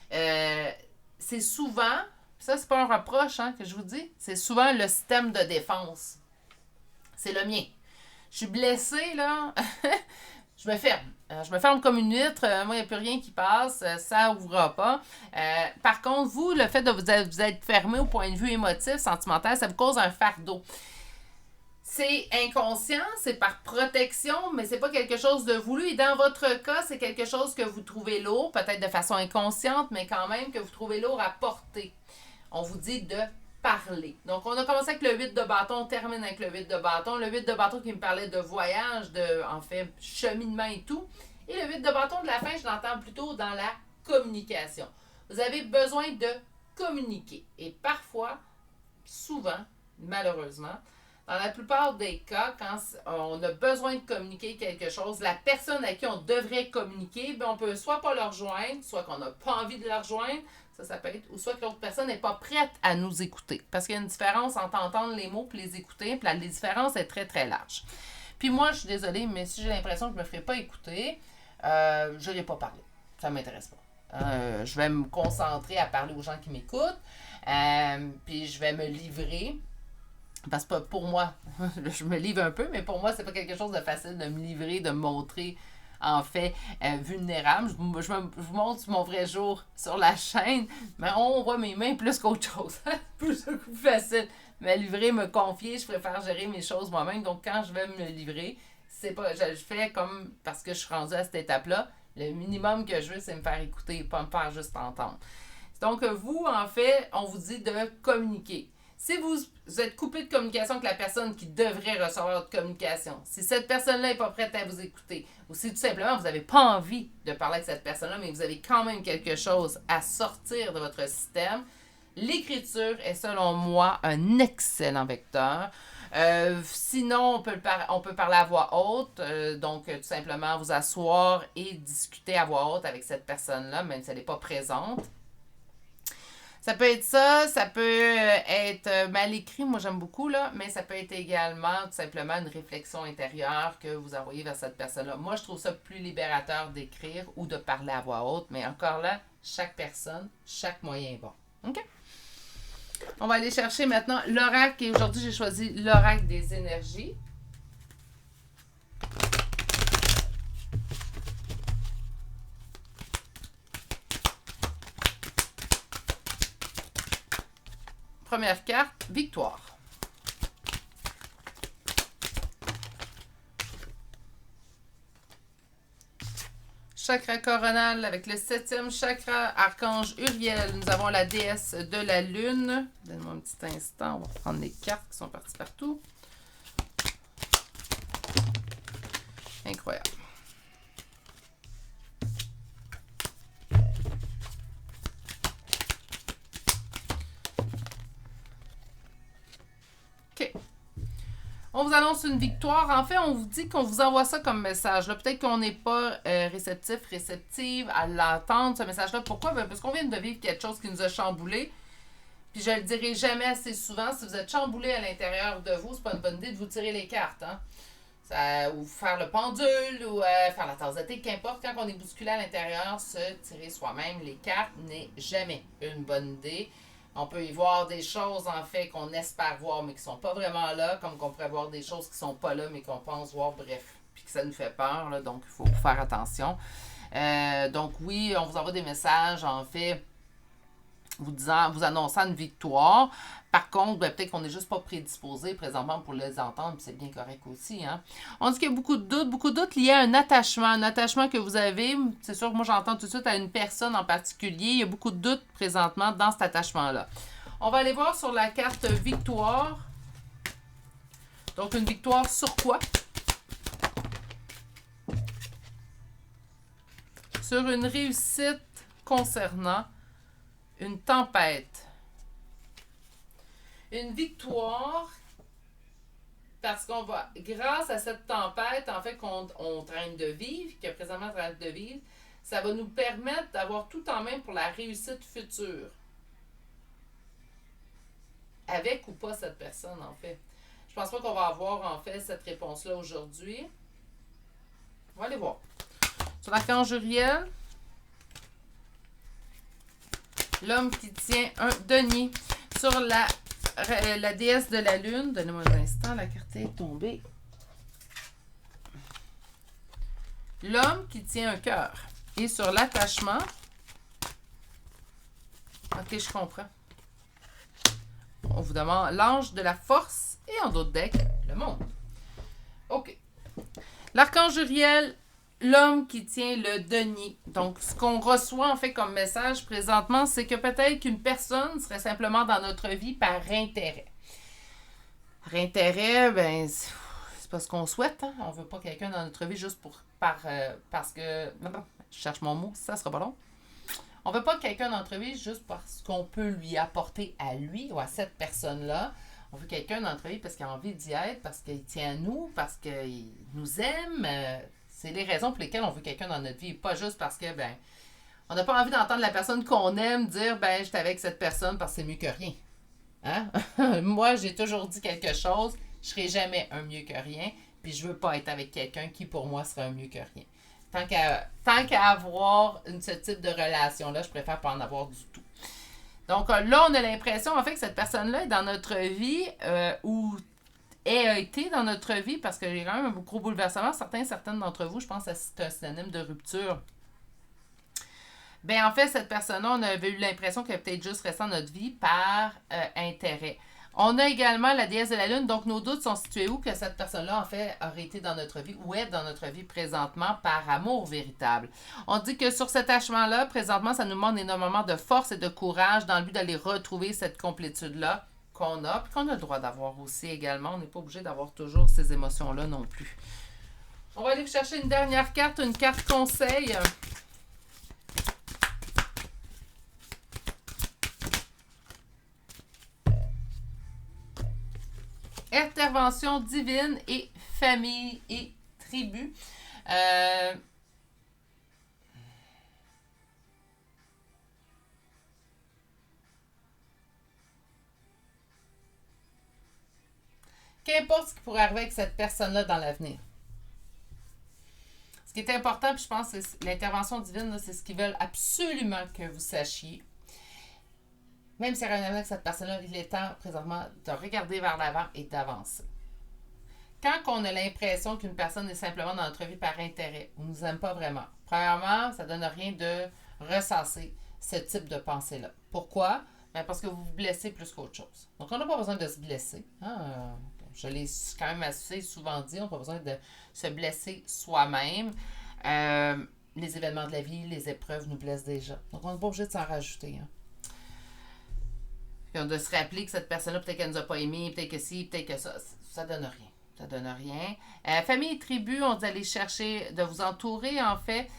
C'est souvent, ça c'est pas un reproche que je vous dis, c'est souvent le système de défense. C'est le mien. Je suis blessée, là, je me ferme. Je me ferme comme une huître. Moi, il n'y a plus rien qui passe. Ça n'ouvrira pas. Par contre, vous, le fait de vous être fermé au point de vue émotif, sentimental, ça vous cause un fardeau. C'est inconscient, c'est par protection, mais c'est pas quelque chose de voulu. Et dans votre cas, c'est quelque chose que vous trouvez lourd, peut-être de façon inconsciente, mais quand même que vous trouvez lourd à porter. On vous dit de parler. Donc, on a commencé avec le 8 de bâton, on termine avec le 8 de bâton. Le 8 de bâton qui me parlait de voyage, en fait, cheminement et tout. Et le 8 de bâton de la fin, je l'entends plutôt dans la communication. Vous avez besoin de communiquer. Et parfois, souvent, malheureusement, dans la plupart des cas, quand on a besoin de communiquer quelque chose, la personne à qui on devrait communiquer, on peut soit pas le rejoindre, soit qu'on n'a pas envie de le rejoindre, ça peut être, ou soit que l'autre personne n'est pas prête à nous écouter. Parce qu'il y a une différence entre entendre les mots et les écouter, puis la différence est très, très large. Puis moi, je suis désolée, mais si j'ai l'impression que je ne me ferai pas écouter, je n'irai pas parler. Ça ne m'intéresse pas. Je vais me concentrer à parler aux gens qui m'écoutent, puis je vais me livrer. Parce que pour moi, je me livre un peu, mais pour moi, c'est pas quelque chose de facile de me livrer, de me montrer, en fait, vulnérable. Je vous montre mon vrai jour sur la chaîne, mais on voit mes mains plus qu'autre chose. Plus facile. Me livrer, me confier, je préfère gérer mes choses moi-même. Donc, quand je vais me livrer, c'est pas, je fais comme, parce que je suis rendue à cette étape-là, le minimum que je veux, c'est me faire écouter, pas me faire juste entendre. Donc, vous, en fait, on vous dit de communiquer. Si vous êtes coupé de communication avec la personne qui devrait recevoir votre communication, si cette personne-là n'est pas prête à vous écouter, ou si tout simplement vous n'avez pas envie de parler avec cette personne-là, mais vous avez quand même quelque chose à sortir de votre système, l'écriture est selon moi un excellent vecteur. Sinon, on peut parler à voix haute, donc tout simplement vous asseoir et discuter à voix haute avec cette personne-là, même si elle n'est pas présente. Ça peut être ça peut être mal écrit, moi j'aime beaucoup, là, mais ça peut être également tout simplement une réflexion intérieure que vous envoyez vers cette personne-là. Moi, je trouve ça plus libérateur d'écrire ou de parler à voix haute, mais encore là, chaque personne, chaque moyen est bon. OK? On va aller chercher maintenant l'oracle, et aujourd'hui, j'ai choisi l'oracle des énergies. Première carte, victoire. Chakra coronal avec le 7e chakra, archange Uriel. Nous avons la déesse de la lune. Donne-moi un petit instant, on va prendre les cartes qui sont parties partout. Incroyable. OK. On vous annonce une victoire. En fait, on vous dit qu'on vous envoie ça comme message. Là, peut-être qu'on n'est pas réceptive à l'entendre, ce message-là. Pourquoi? Parce qu'on vient de vivre quelque chose qui nous a chamboulé. Puis je le dirai jamais assez souvent. Si vous êtes chamboulé à l'intérieur de vous, c'est pas une bonne idée de vous tirer les cartes. Ou faire le pendule, ou faire la tasse de thé, qu'importe. Quand on est bousculé à l'intérieur, se tirer soi-même les cartes n'est jamais une bonne idée. On peut y voir des choses, en fait, qu'on espère voir, mais qui ne sont pas vraiment là, comme qu'on pourrait voir des choses qui ne sont pas là, mais qu'on pense voir, bref, puis que ça nous fait peur, là, donc il faut faire attention. Donc oui, on vous envoie des messages, en fait, vous annonçant une victoire. Par contre, ben, peut-être qu'on n'est juste pas prédisposé présentement pour les entendre, puis c'est bien correct aussi. Hein? On dit qu'il y a beaucoup de doutes liés à un attachement que vous avez. C'est sûr que moi, j'entends tout de suite à une personne en particulier. Il y a beaucoup de doutes présentement dans cet attachement-là. On va aller voir sur la carte victoire. Donc, une victoire sur quoi? Sur une réussite concernant une tempête. Une victoire parce qu'on va, grâce à cette tempête, en fait, qu'on traîne de vivre, que présentement on traîne de vivre, ça va nous permettre d'avoir tout en main pour la réussite future. Avec ou pas cette personne, en fait. Je pense pas qu'on va avoir, en fait, cette réponse-là aujourd'hui. On va aller voir. Sur l'archange Uriel, l'homme qui tient un denier. Sur la déesse de la lune, donnez-moi un instant, la carte est tombée. L'homme qui tient un cœur. Et sur l'attachement, ok, je comprends. On vous demande l'ange de la force et en d'autres decks, le monde. Ok. L'archange Uriel, l'homme qui tient le denier. Donc, ce qu'on reçoit en fait comme message présentement, c'est que peut-être qu'une personne serait simplement dans notre vie par intérêt. Par intérêt, ben, c'est pas ce qu'on souhaite. Hein? On veut pas quelqu'un dans notre vie juste parce que... Non, je cherche mon mot, ça sera pas long. On veut pas quelqu'un dans notre vie juste parce qu'on peut lui apporter à lui ou à cette personne-là. On veut quelqu'un dans notre vie parce qu'il a envie d'y être, parce qu'il tient à nous, parce qu'il nous aime. C'est les raisons pour lesquelles on veut quelqu'un dans notre vie. Pas juste parce que, ben, on n'a pas envie d'entendre la personne qu'on aime dire, ben, j'étais avec cette personne parce que c'est mieux que rien. Hein? Moi, j'ai toujours dit quelque chose, je serai jamais un mieux que rien, puis je veux pas être avec quelqu'un qui, pour moi, serait un mieux que rien. Tant qu'à avoir ce type de relation-là, je préfère pas en avoir du tout. Donc là, on a l'impression, en fait, que cette personne-là est dans notre vie ou a été dans notre vie parce qu'il y a quand même un gros bouleversement. Certaines d'entre vous, je pense que c'est un synonyme de rupture. Ben en fait, cette personne-là, on avait eu l'impression qu'elle est peut-être juste restée dans notre vie par intérêt. On a également la déesse de la lune, donc nos doutes sont situés où que cette personne-là, en fait, aurait été dans notre vie ou est dans notre vie présentement par amour véritable. On dit que sur cet attachement-là, présentement, ça nous demande énormément de force et de courage dans le but d'aller retrouver cette complétude-là qu'on a, puis qu'on a le droit d'avoir aussi également. On n'est pas obligé d'avoir toujours ces émotions-là non plus. On va aller chercher une dernière carte, une carte conseil. Intervention divine et famille et tribu. Qu'importe ce qui pourrait arriver avec cette personne-là dans l'avenir. Ce qui est important, puis je pense que l'intervention divine, là, c'est ce qu'ils veulent absolument que vous sachiez. Même si rien avec cette personne-là, il est temps présentement de regarder vers l'avant et d'avancer. Quand on a l'impression qu'une personne est simplement dans notre vie par intérêt ou ne nous aime pas vraiment, premièrement, ça ne donne rien de ressasser ce type de pensée-là. Pourquoi? Ben parce que vous vous blessez plus qu'autre chose. Donc, on n'a pas besoin de se blesser. Hein? Je l'ai quand même assez souvent dit, on n'a pas besoin de se blesser soi-même. Les événements de la vie, les épreuves nous blessent déjà. Donc, on n'est pas obligé de s'en rajouter. Hein? Puis de se rappeler que cette personne-là, peut-être qu'elle ne nous a pas aimés, peut-être que si, peut-être que ça donne rien. Ça donne rien. Famille et tribu, on dit d'aller chercher, de vous entourer, en fait.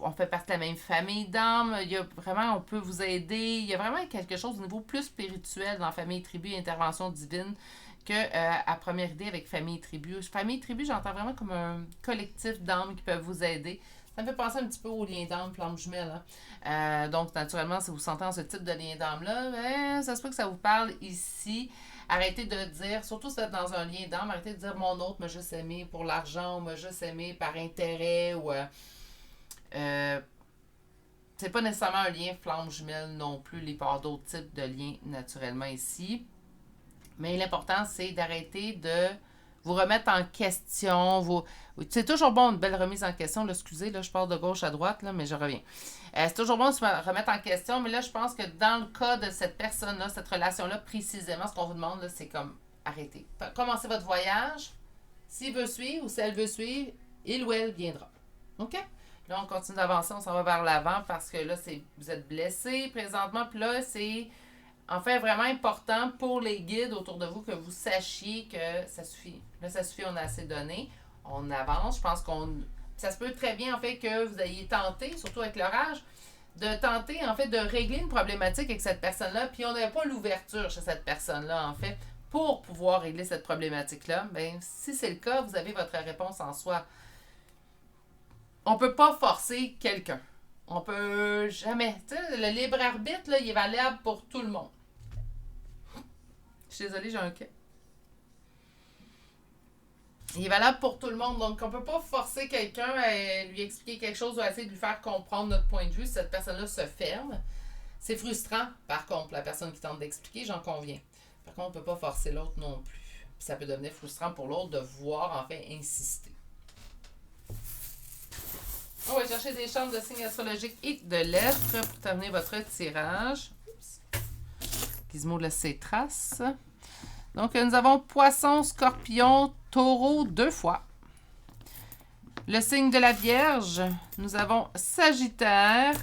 On fait partie de la même famille d'âmes. Il y a vraiment, on peut vous aider. Il y a vraiment quelque chose au niveau plus spirituel dans famille et tribu et intervention divine que à première idée avec famille et tribu. Famille et tribu, j'entends vraiment comme un collectif d'âmes qui peuvent vous aider. Ça me fait penser un petit peu au lien d'âme, flamme jumelle. Hein? Donc, naturellement, si vous sentez dans ce type de lien d'âme-là, ben, ça se peut que ça vous parle ici. Arrêtez de dire, surtout si vous êtes dans un lien d'âme, arrêtez de dire mon autre m'a juste aimé pour l'argent, ou m'a juste aimé par intérêt, ou c'est pas nécessairement un lien flamme jumelle non plus, il peut y avoir d'autres types de liens naturellement ici. Mais l'important, c'est d'arrêter de vous remettre en question. C'est toujours bon, une belle remise en question. Là, excusez, là, je pars de gauche à droite, là, mais je reviens. C'est toujours bon de se remettre en question, mais là, je pense que dans le cas de cette personne-là, cette relation-là, précisément, ce qu'on vous demande, là, c'est comme arrêtez. Commencez votre voyage. S'il veut suivre ou si elle veut suivre, il ou elle viendra. OK? Là, on continue d'avancer, on s'en va vers l'avant parce que là, vous êtes blessé présentement. Puis là, c'est en fait vraiment important pour les guides autour de vous que vous sachiez que ça suffit. Là, ça suffit, on a assez donné. On avance. Je pense ça se peut très bien, en fait, que vous ayez tenté, surtout avec l'orage, de tenter, en fait, de régler une problématique avec cette personne-là, puis on n'avait pas l'ouverture chez cette personne-là, en fait, pour pouvoir régler cette problématique-là. Bien, si c'est le cas, vous avez votre réponse en soi. On peut pas forcer quelqu'un. On peut jamais. Tu sais, le libre arbitre, là, il est valable pour tout le monde. Je suis désolée, j'ai un cas. Il est valable pour tout le monde. Donc, on ne peut pas forcer quelqu'un à lui expliquer quelque chose ou à essayer de lui faire comprendre notre point de vue si cette personne-là se ferme. C'est frustrant, par contre, la personne qui tente d'expliquer, j'en conviens. Par contre, on ne peut pas forcer l'autre non plus. Puis ça peut devenir frustrant pour l'autre de voir, en fait, insister. On va chercher des chartes de signes astrologiques et de lettres pour terminer votre tirage. Gizmo laisse ses traces. Donc, nous avons Poisson, Scorpion, Taureau 2 fois. Le signe de la Vierge, nous avons Sagittaire,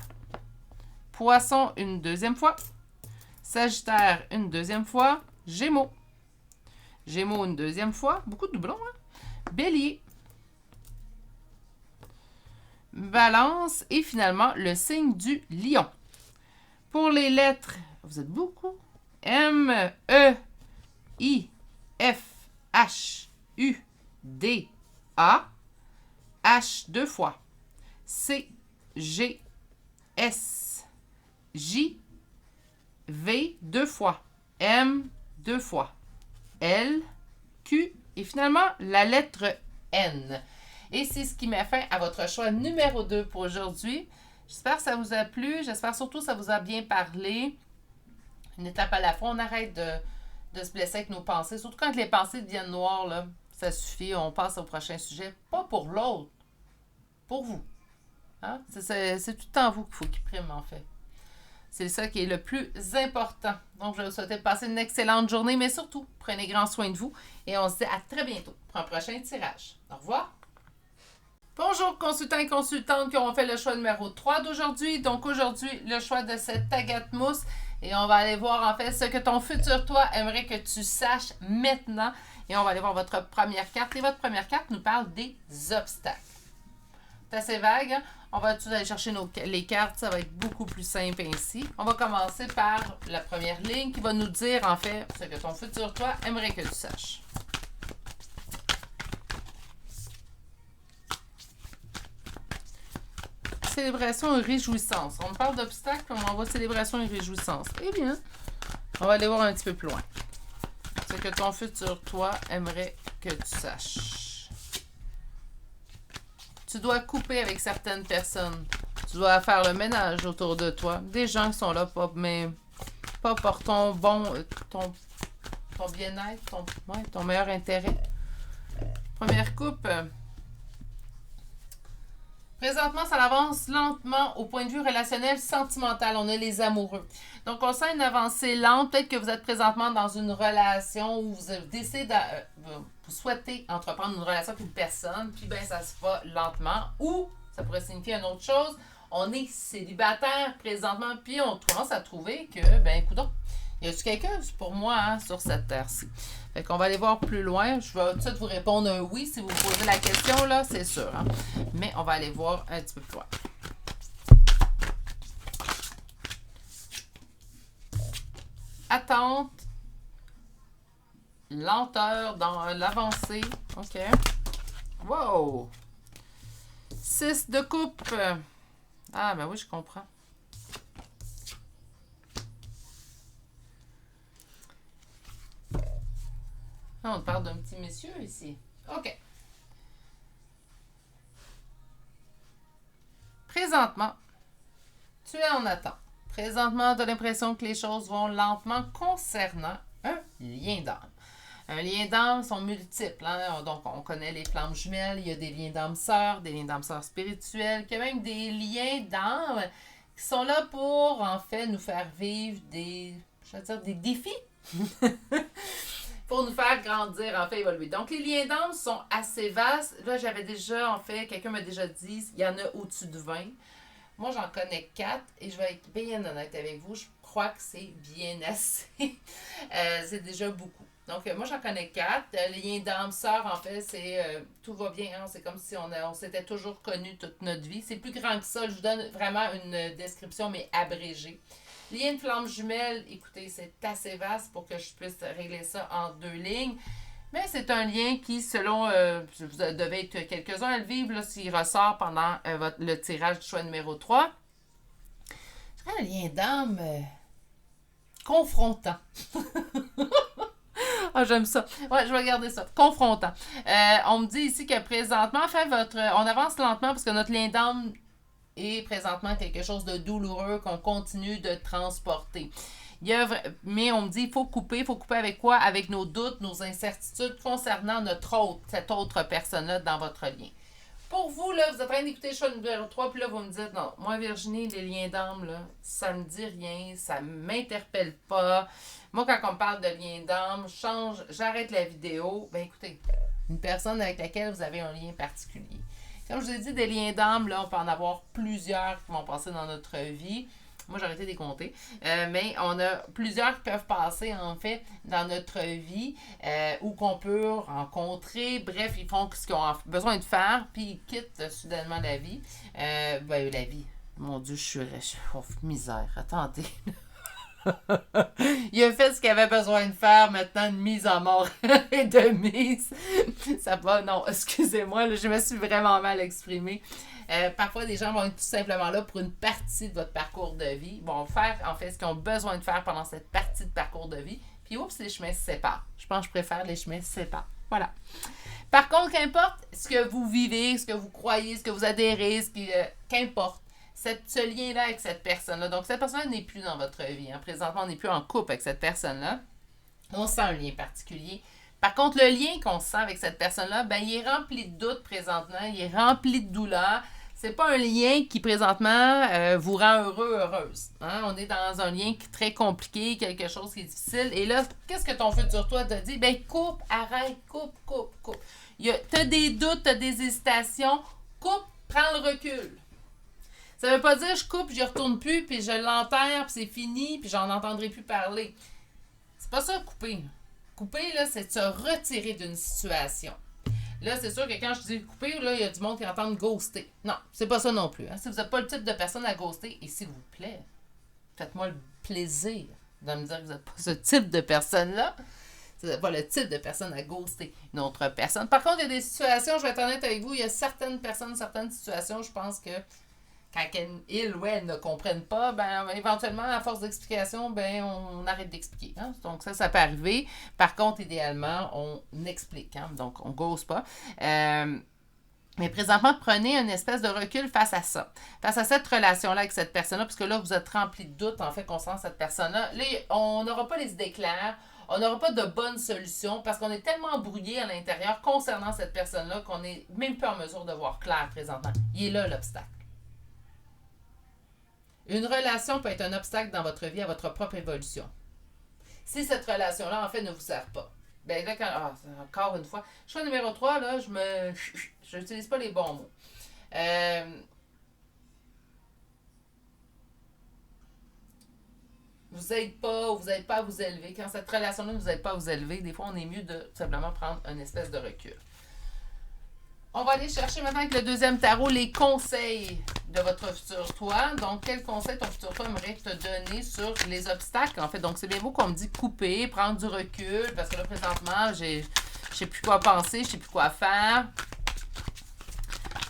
Poisson une deuxième fois, Sagittaire une deuxième fois, Gémeaux. Gémeaux une deuxième fois, beaucoup de doublons, hein? Bélier. Balance et finalement le signe du Lion. Pour les lettres, vous êtes beaucoup. M, E, I, F, H, U, D, A, H 2 fois, C, G, S, J, V 2 fois, M 2 fois, L, Q et finalement la lettre N. Et c'est ce qui met fin à votre choix numéro 2 pour aujourd'hui. J'espère que ça vous a plu. J'espère surtout que ça vous a bien parlé. Une étape à la fois. On arrête de se blesser avec nos pensées. Surtout quand les pensées deviennent noires, là, ça suffit. On passe au prochain sujet. Pas pour l'autre. Pour vous. Hein? C'est tout le temps vous qu'il faut qu'il prime, en fait. C'est ça qui est le plus important. Donc, je vous souhaite passer une excellente journée, mais surtout, prenez grand soin de vous. Et on se dit à très bientôt pour un prochain tirage. Au revoir. Bonjour consultants et consultantes qui ont fait le choix numéro 3 d'aujourd'hui. Donc aujourd'hui, le choix de cette agate mousse. Et on va aller voir en fait ce que ton futur toi aimerait que tu saches maintenant. Et on va aller voir votre première carte. Et votre première carte nous parle des obstacles. C'est assez vague, hein? On va tout aller chercher les cartes. Ça va être beaucoup plus simple ainsi. On va commencer par la première ligne qui va nous dire en fait ce que ton futur toi aimerait que tu saches. Célébration et réjouissance. On parle d'obstacles, on envoie célébration et réjouissance. Eh bien, on va aller voir un petit peu plus loin. Ce que ton futur toi aimerait que tu saches. Tu dois couper avec certaines personnes. Tu dois faire le ménage autour de toi. Des gens qui sont là, pas pour ton bien-être, ton meilleur intérêt. Première coupe. Présentement, ça avance lentement au point de vue relationnel sentimental. On a les amoureux. Donc, on sent une avancée lente. Peut-être que vous êtes présentement dans une relation où vous décidez vous souhaitez entreprendre une relation avec une personne, puis ben ça se fait lentement. Ou, ça pourrait signifier une autre chose, on est célibataire présentement, puis on commence à trouver que, ben, coudonc, y a-tu quelqu'un pour moi hein, sur cette terre-ci? Fait qu'on va aller voir plus loin. Je vais tout de suite vous répondre un oui si vous me posez la question, là, c'est sûr. Hein? Mais on va aller voir un petit peu plus loin. Attente. Lenteur dans l'avancée. OK. Wow! 6 de coupe. Ah, ben oui, je comprends. On parle d'un petit monsieur ici. OK. Présentement, tu es en attente. Présentement, tu as l'impression que les choses vont lentement concernant un lien d'âme. Un lien d'âme sont multiples. Hein? Donc, on connaît les flammes jumelles. Il y a des liens d'âme sœurs, des liens d'âme sœurs spirituels. Il y a même des liens d'âme qui sont là pour, en fait, nous faire vivre des défis. Pour nous faire grandir, en fait, évoluer. Donc, les liens d'âme sont assez vastes. Là, j'avais déjà, en fait, quelqu'un m'a déjà dit, il y en a au-dessus de 20. Moi, j'en connais 4 et je vais être bien honnête avec vous. Je crois que c'est bien assez. C'est déjà beaucoup. Donc, moi, j'en connais 4. Les liens d'âme sœur, en fait, c'est tout va bien. Hein? C'est comme si on s'était toujours connus toute notre vie. C'est plus grand que ça. Je vous donne vraiment une description, mais abrégée. Lien de flamme jumelle, écoutez, c'est assez vaste pour que je puisse régler ça en 2 lignes. Mais c'est un lien qui, selon, vous devez être quelques-uns à le vivre, là, s'il ressort pendant le tirage du choix numéro 3. C'est un lien d'âme confrontant. Ah, j'aime ça. Ouais, je vais garder ça. Confrontant. On me dit ici que présentement, on avance lentement parce que notre lien d'âme est présentement quelque chose de douloureux qu'on continue de transporter. Mais on me dit, il faut couper avec quoi? Avec nos doutes, nos incertitudes concernant cette autre personne-là dans votre lien. Pour vous, là, vous êtes en train d'écouter le choix numéro 3, puis là, vous me dites, non, moi, Virginie, les liens d'âme, là, ça me dit rien, ça m'interpelle pas. Moi, quand on me parle de liens d'âme, j'arrête la vidéo. Ben écoutez, une personne avec laquelle vous avez un lien particulier. Comme je vous ai dit, des liens d'âme, là, on peut en avoir plusieurs qui vont passer dans notre vie. Moi, j'ai arrêté de les compter. Mais on a plusieurs qui peuvent passer, en fait, dans notre vie ou qu'on peut rencontrer. Bref, ils font ce qu'ils ont besoin de faire, puis ils quittent soudainement la vie. La vie. Mon Dieu, je suis misère. Attendez. Il a fait ce qu'il avait besoin de faire, maintenant une mise en mort et de mise. Ça va, non, excusez-moi, là, je me suis vraiment mal exprimée. Parfois, des gens vont être tout simplement là pour une partie de votre parcours de vie. Ils vont faire, en fait, ce qu'ils ont besoin de faire pendant cette partie de parcours de vie. Puis, oups, les chemins se séparent. Je pense que je préfère les chemins se séparent. Voilà. Par contre, qu'importe ce que vous vivez, ce que vous croyez, ce que vous adhérez, qu'importe, ce lien-là avec cette personne-là. Donc, cette personne-là n'est plus dans votre vie. Hein. Présentement, on n'est plus en couple avec cette personne-là. On sent un lien particulier. Par contre, le lien qu'on sent avec cette personne-là, ben, il est rempli de doutes présentement, il est rempli de douleurs. C'est pas un lien qui, présentement, vous rend heureux, heureuse. Hein? On est dans un lien qui est très compliqué, quelque chose qui est difficile. Et là, qu'est-ce que ton futur toi te dit? Ben, coupe, arrête, coupe. T'as des doutes, t'as des hésitations. Coupe, prends le recul. Ça veut pas dire je coupe, je retourne plus, puis je l'enterre, puis c'est fini, puis j'en entendrai plus parler. C'est pas ça, couper. Couper, là, c'est de se retirer d'une situation. Là, c'est sûr que quand je dis couper, là, il y a du monde qui entend ghoster. Non, c'est pas ça non plus. Hein. Si vous n'êtes pas le type de personne à ghoster, et s'il vous plaît, faites-moi le plaisir de me dire que vous n'êtes pas ce type de personne-là. Vous n'êtes pas le type de personne à ghoster une autre personne. Par contre, il y a des situations, je vais être honnête avec vous, il y a certaines personnes, certaines situations, je pense que quand ils ou elles ne comprennent pas, ben éventuellement, à force d'explication, ben on arrête d'expliquer. Hein? Donc ça peut arriver. Par contre, idéalement, on explique. Hein? Donc, on ne gosse pas. Mais présentement, prenez une espèce de recul face à ça. Face à cette relation-là avec cette personne-là, puisque là, vous êtes rempli de doutes, en fait, concernant cette personne-là. Là, on n'aura pas les idées claires. On n'aura pas de bonnes solutions parce qu'on est tellement embrouillé à l'intérieur concernant cette personne-là qu'on n'est même pas en mesure de voir clair présentement. Il est là, l'obstacle. Une relation peut être un obstacle dans votre vie à votre propre évolution. Si cette relation-là, en fait, ne vous sert pas. Ben là, encore une fois, choix numéro 3, là, je n'utilise pas les bons mots. Vous n'êtes pas à vous élever. Quand cette relation-là ne vous aide pas à vous élever, des fois, on est mieux de simplement prendre une espèce de recul. On va aller chercher maintenant avec le deuxième tarot les conseils de votre futur toi. Donc, quel conseil ton futur toi aimerait te donner sur les obstacles, en fait? Donc, c'est bien beau qu'on me dit couper, prendre du recul, parce que là, présentement, je sais plus quoi penser, je sais plus quoi faire.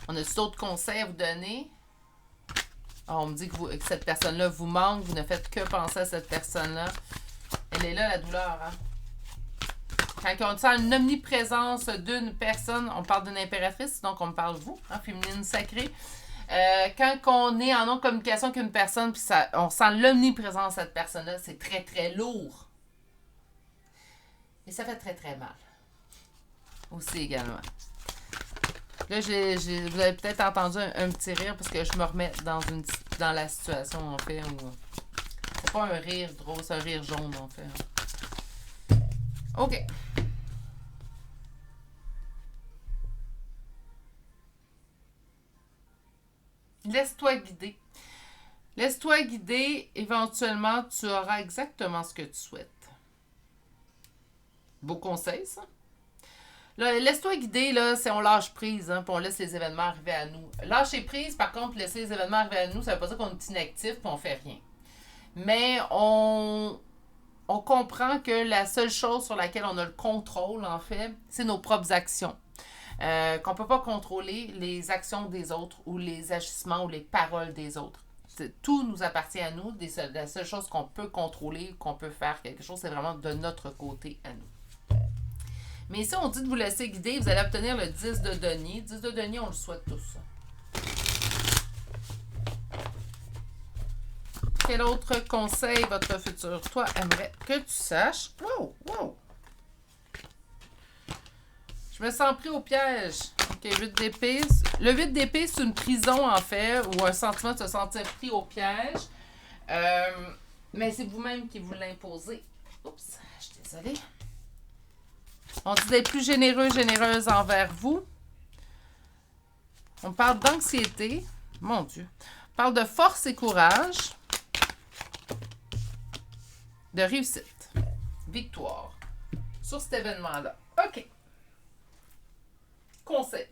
On a d'autres conseils à vous donner. On me dit que cette personne-là vous manque, vous ne faites que penser à cette personne-là. Elle est là, la douleur, hein? Quand on sent une omniprésence d'une personne, on parle d'une impératrice, donc on me parle de vous, hein, féminine sacrée. Quand on est en non-communication avec une personne, puis on sent l'omniprésence de cette personne-là, c'est très, très lourd. Et ça fait très, très mal. Aussi également. Là, vous avez peut-être entendu un petit rire parce que je me remets dans la situation, en fait, où c'est pas un rire drôle, c'est un rire jaune, en fait. OK. Laisse-toi guider. Laisse-toi guider. Éventuellement, tu auras exactement ce que tu souhaites. Beau conseil, ça. Là, laisse-toi guider, là, c'est on lâche prise, hein, puis on laisse les événements arriver à nous. Lâcher prise, par contre, laisser les événements arriver à nous, ça veut pas dire qu'on est inactif puis on fait rien. Mais on comprend que la seule chose sur laquelle on a le contrôle, en fait, c'est nos propres actions. Qu'on ne peut pas contrôler les actions des autres ou les agissements ou les paroles des autres. Tout nous appartient à nous. La seule chose qu'on peut contrôler, qu'on peut faire quelque chose, c'est vraiment de notre côté à nous. Mais ici, on dit de vous laisser guider. Vous allez obtenir le 10 de denier. 10 de denier, on le souhaite tous. Quel autre conseil votre futur toi aimerait que tu saches? Wow, wow! Je me sens pris au piège. OK, 8 d'épée. Le 8 d'épée, c'est une prison, en fait, ou un sentiment de se sentir pris au piège. Mais c'est vous-même qui vous l'imposez. Oups, je suis désolée. On dit d'être plus généreux, généreuse envers vous. On parle d'anxiété. Mon Dieu. On parle de force et courage. De réussite. Victoire. Sur cet événement-là. OK. Conseil.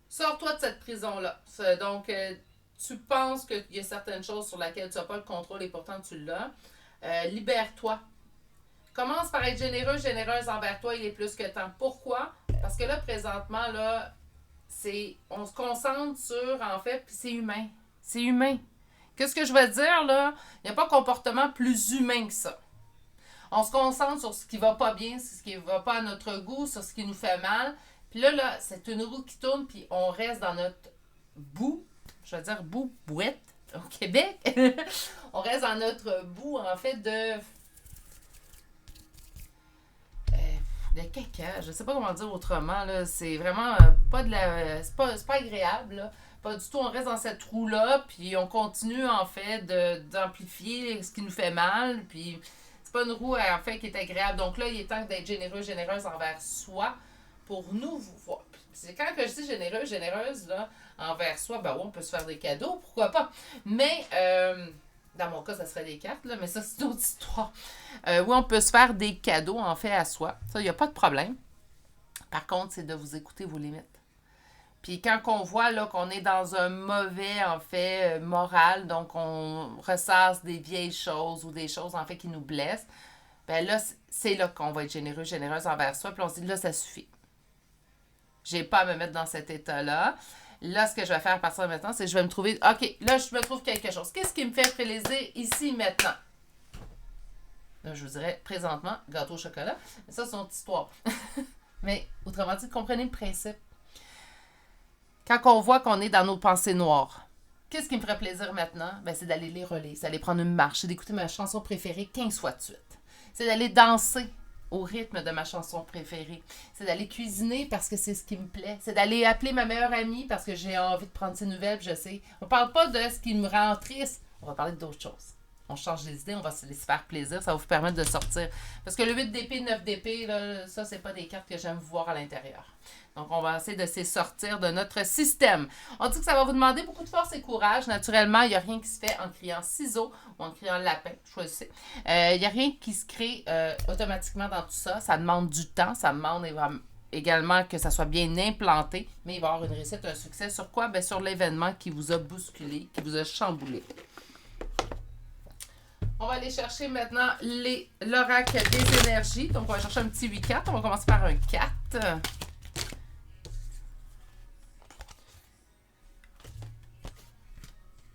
Sors-toi de cette prison-là. Donc, tu penses qu'il y a certaines choses sur lesquelles tu n'as pas le contrôle et pourtant tu l'as. Libère-toi. Commence par être généreux, généreuse envers toi, il est plus que temps. Pourquoi? Parce que là, présentement, là, on se concentre sur, en fait, puis c'est humain. C'est humain. Qu'est-ce que je veux dire, là? Il n'y a pas de comportement plus humain que ça. On se concentre sur ce qui va pas bien, sur ce qui va pas à notre goût, sur ce qui nous fait mal. Puis là, c'est une roue qui tourne, puis on reste dans notre boue, je veux dire bouette au Québec. On reste dans notre boue, en fait, de caca. Je sais pas comment dire autrement, là. C'est vraiment pas de la... C'est pas agréable, là. Pas du tout. On reste dans cette roue-là, puis on continue, en fait, d'amplifier ce qui nous fait mal, puis... pas une roue en fait qui est agréable. Donc là, il est temps d'être généreux, généreuse envers soi pour nous voir. C'est quand que je dis généreux, généreuse là, envers soi, ben oui, on peut se faire des cadeaux, pourquoi pas. Mais dans mon cas, ça serait des cartes, là, mais ça, c'est une autre histoire. Oui, on peut se faire des cadeaux en fait à soi. Ça, il n'y a pas de problème. Par contre, c'est de vous écouter vos limites. Puis quand on voit là, qu'on est dans un mauvais, en fait, moral, donc on ressasse des vieilles choses ou des choses, en fait, qui nous blessent, ben là, c'est là qu'on va être généreux, généreuse envers soi. Puis on se dit, là, ça suffit. J'ai pas à me mettre dans cet état-là. Là, ce que je vais faire à partir de maintenant, c'est que je vais me trouver, OK, là, je me trouve quelque chose. Qu'est-ce qui me fait plaisir ici, maintenant? Là, je vous dirais, présentement, gâteau au chocolat. Mais ça, c'est une autre histoire. Mais, autrement dit, comprenez le principe. Quand on voit qu'on est dans nos pensées noires, qu'est-ce qui me ferait plaisir maintenant? Ben, c'est d'aller les relire, c'est d'aller prendre une marche, c'est d'écouter ma chanson préférée 15 fois de suite. C'est d'aller danser au rythme de ma chanson préférée. C'est d'aller cuisiner parce que c'est ce qui me plaît. C'est d'aller appeler ma meilleure amie parce que j'ai envie de prendre ses nouvelles, je sais. On parle pas de ce qui me rend triste, on va parler d'autres choses. On change les idées, on va se laisser faire plaisir, ça va vous permettre de sortir. Parce que le 8 d'épée, 9 d'épée, là, ça, c'est pas des cartes que j'aime voir à l'intérieur. Donc, on va essayer de se sortir de notre système. On dit que ça va vous demander beaucoup de force et courage. Naturellement, il n'y a rien qui se fait en criant ciseaux ou en criant lapin. Choisissez. Il n'y a rien qui se crée automatiquement dans tout ça. Ça demande du temps. Ça demande également que ça soit bien implanté. Mais il va y avoir une réussite, un succès. Sur quoi? Ben, sur l'événement qui vous a bousculé, qui vous a chamboulé. On va aller chercher maintenant l'oracle des énergies. Donc, on va chercher un petit 8-4. On va commencer par un 4.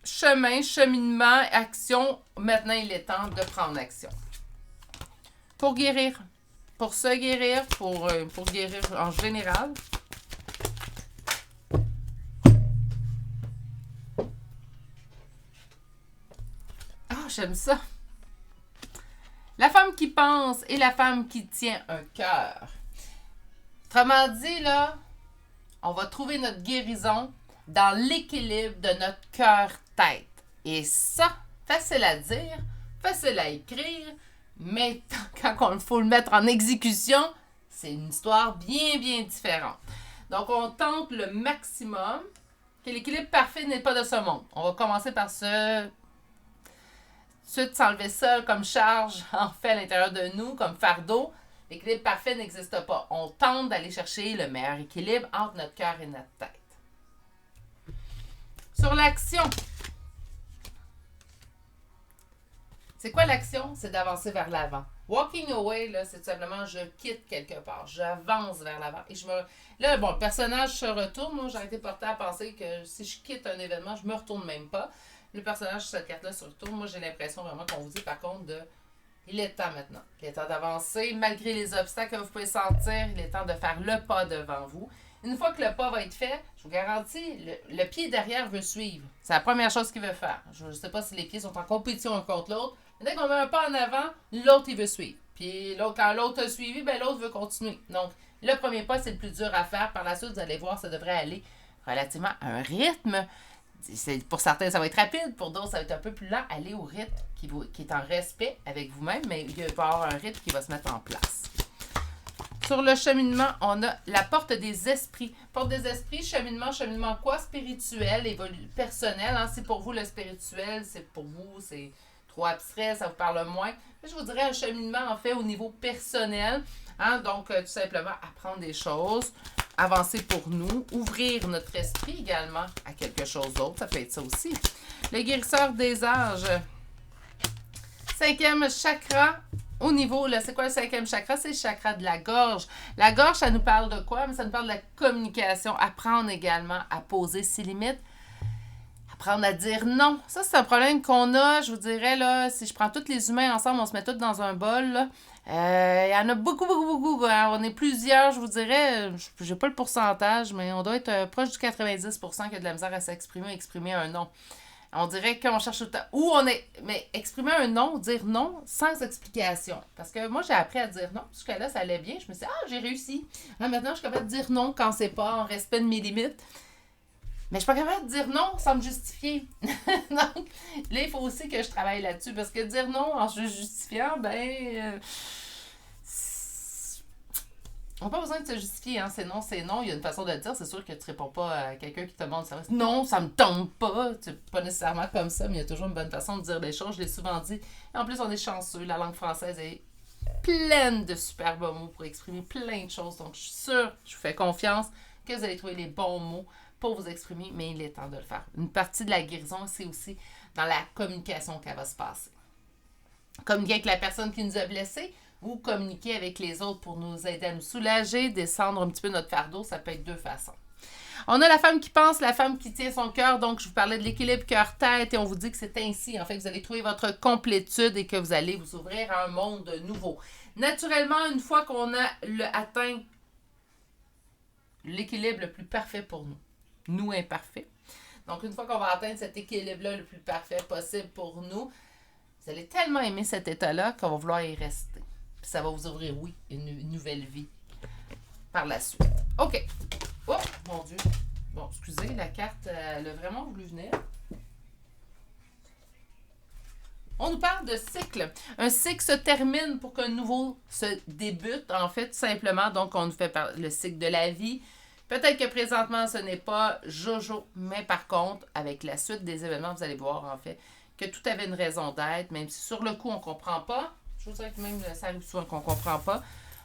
Chemin, cheminement, action. Maintenant, il est temps de prendre action. Pour guérir. Pour se guérir, pour guérir en général. Ah, j'aime ça. La femme qui pense et la femme qui tient un cœur. Autrement dit, là, on va trouver notre guérison dans l'équilibre de notre cœur-tête. Et ça, facile à dire, facile à écrire, mais quand il faut le mettre en exécution, c'est une histoire bien, bien différente. Donc, on tente le maximum, que l'équilibre parfait n'est pas de ce monde. On va commencer par s'enlever ça comme charge, en fait, à l'intérieur de nous, comme fardeau. L'équilibre parfait n'existe pas. On tente d'aller chercher le meilleur équilibre entre notre cœur et notre tête. Sur l'action. C'est quoi l'action? C'est d'avancer vers l'avant. Walking away, là, c'est tout simplement je quitte quelque part. J'avance vers l'avant. Et là, bon, le personnage se retourne. Moi, j'ai été portée à penser que si je quitte un événement, je me retourne même pas. Le personnage sur cette carte-là se retourne. Moi, j'ai l'impression vraiment qu'on vous dit par contre il est temps maintenant. Il est temps d'avancer. Malgré les obstacles que vous pouvez sentir, il est temps de faire le pas devant vous. Une fois que le pas va être fait, je vous garantis, le pied derrière veut suivre. C'est la première chose qu'il veut faire. Je ne sais pas si les pieds sont en compétition un contre l'autre. Mais dès qu'on met un pas en avant, l'autre, il veut suivre. Puis quand l'autre a suivi, ben l'autre veut continuer. Donc, le premier pas, c'est le plus dur à faire. Par la suite, vous allez voir, ça devrait aller relativement à un rythme. Pour certains, ça va être rapide. Pour d'autres, ça va être un peu plus lent. Allez au rythme qui est en respect avec vous-même, mais il va y avoir un rythme qui va se mettre en place. Sur le cheminement, on a la porte des esprits. Porte des esprits, cheminement quoi? Spirituel, personnel. Hein? C'est pour vous le spirituel, c'est pour vous, c'est trop abstrait, ça vous parle moins. Je vous dirais un cheminement, en fait, au niveau personnel. Hein? Donc, tout simplement, apprendre des choses, avancer pour nous, ouvrir notre esprit également à quelque chose d'autre. Ça peut être ça aussi. Le guérisseur des âges. 5e chakra. Au niveau, là, c'est quoi le 5e chakra? C'est le chakra de la gorge. La gorge, ça nous parle de quoi? Mais ça nous parle de la communication. Apprendre également à poser ses limites. Apprendre à dire non. Ça, c'est un problème qu'on a, je vous dirais, là, si je prends tous les humains ensemble, on se met tous dans un bol, là. Il y en a beaucoup, beaucoup, beaucoup. Hein. On est plusieurs, je vous dirais, j'ai pas le pourcentage, mais on doit être proche du 90% qui a de la misère à s'exprimer, exprimer un non. On dirait qu'on cherche tout le temps. Ou on est. Mais exprimer un non, dire non sans explication. Parce que moi, j'ai appris à dire non. Jusqu'à là, ça allait bien. Je me suis dit, j'ai réussi. Là, maintenant, je suis capable de dire non quand c'est pas en respect de mes limites. Mais je suis pas capable de dire non sans me justifier. Donc, là, il faut aussi que je travaille là-dessus. Parce que dire non en se justifiant, on n'a pas besoin de se justifier, hein. C'est non, c'est non. Il y a une façon de le dire. C'est sûr que tu ne réponds pas à quelqu'un qui te demande ça. Non, ça me tombe pas. C'est pas nécessairement comme ça, mais il y a toujours une bonne façon de dire des choses. Je l'ai souvent dit. Et en plus, on est chanceux. La langue française est pleine de super beaux mots pour exprimer plein de choses. Donc, je suis sûre, je vous fais confiance que vous allez trouver les bons mots pour vous exprimer, mais il est temps de le faire. Une partie de la guérison, c'est aussi dans la communication qu'elle va se passer. Communiquer avec la personne qui nous a blessés, ou communiquer avec les autres pour nous aider à nous soulager, descendre un petit peu notre fardeau, ça peut être deux façons. On a la femme qui pense, la femme qui tient son cœur. Donc, je vous parlais de l'équilibre cœur-tête et on vous dit que c'est ainsi. En fait, vous allez trouver votre complétude et que vous allez vous ouvrir à un monde nouveau. Naturellement, une fois qu'on a atteint l'équilibre le plus parfait pour nous, nous imparfaits. Donc, une fois qu'on va atteindre cet équilibre-là le plus parfait possible pour nous, vous allez tellement aimer cet état-là qu'on va vouloir y rester. Puis ça va vous ouvrir, oui, une nouvelle vie par la suite. OK. Oh, mon Dieu. Bon, excusez, la carte, elle a vraiment voulu venir. On nous parle de cycle. Un cycle se termine pour qu'un nouveau se débute, en fait, tout simplement. Donc, on nous fait le cycle de la vie. Peut-être que présentement, ce n'est pas Jojo, mais par contre, avec la suite des événements, vous allez voir, en fait, que tout avait une raison d'être, même si sur le coup, on ne comprend pas. Je vous dirais que même ça arrive souvent qu'on ne comprend pas.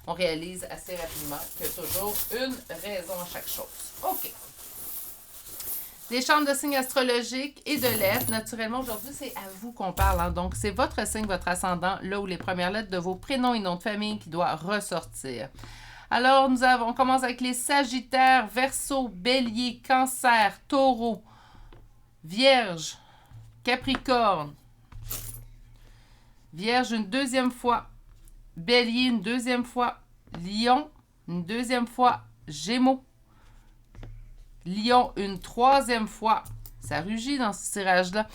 On réalise assez rapidement qu'il y a toujours une raison à chaque chose. OK. Les chambres de signes astrologiques et de lettres. Naturellement, aujourd'hui, c'est à vous qu'on parle. Hein. Donc, c'est votre signe, votre ascendant, là où les premières lettres de vos prénoms et noms de famille qui doivent ressortir. Alors, on commence avec les Sagittaires, Verseau, Bélier, Cancer, Taureau, Vierge, Capricorne, Vierge une deuxième fois, Bélier une deuxième fois, Lion une deuxième fois, Gémeaux, Lion une troisième fois, ça rugit dans ce tirage-là,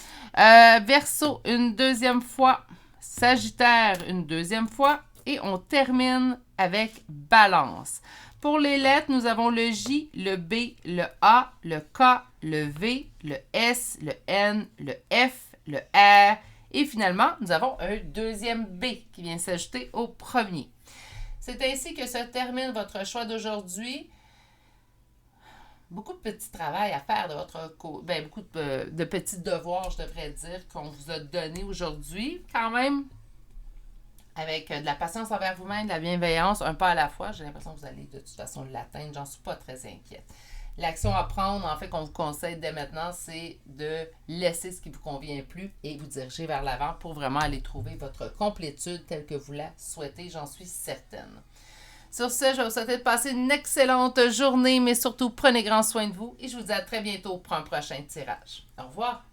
Verseau une deuxième fois, Sagittaire une deuxième fois et on termine avec Balance. Pour les lettres, nous avons le J, le B, le A, le K, le V, le S, le N, le F, le R et finalement, nous avons un deuxième B qui vient s'ajouter au premier. C'est ainsi que se termine votre choix d'aujourd'hui. Beaucoup de petits travail à faire de votre côté. Beaucoup de petits devoirs, je devrais dire, qu'on vous a donnés aujourd'hui. Quand même, avec de la patience envers vous-même, de la bienveillance, un pas à la fois. J'ai l'impression que vous allez de toute façon l'atteindre. J'en suis pas très inquiète. L'action à prendre, en fait, qu'on vous conseille dès maintenant, c'est de laisser ce qui vous convient plus et vous diriger vers l'avant pour vraiment aller trouver votre complétude telle que vous la souhaitez. J'en suis certaine. Sur ce, je vais vous souhaiter de passer une excellente journée, mais surtout, prenez grand soin de vous et je vous dis à très bientôt pour un prochain tirage. Au revoir!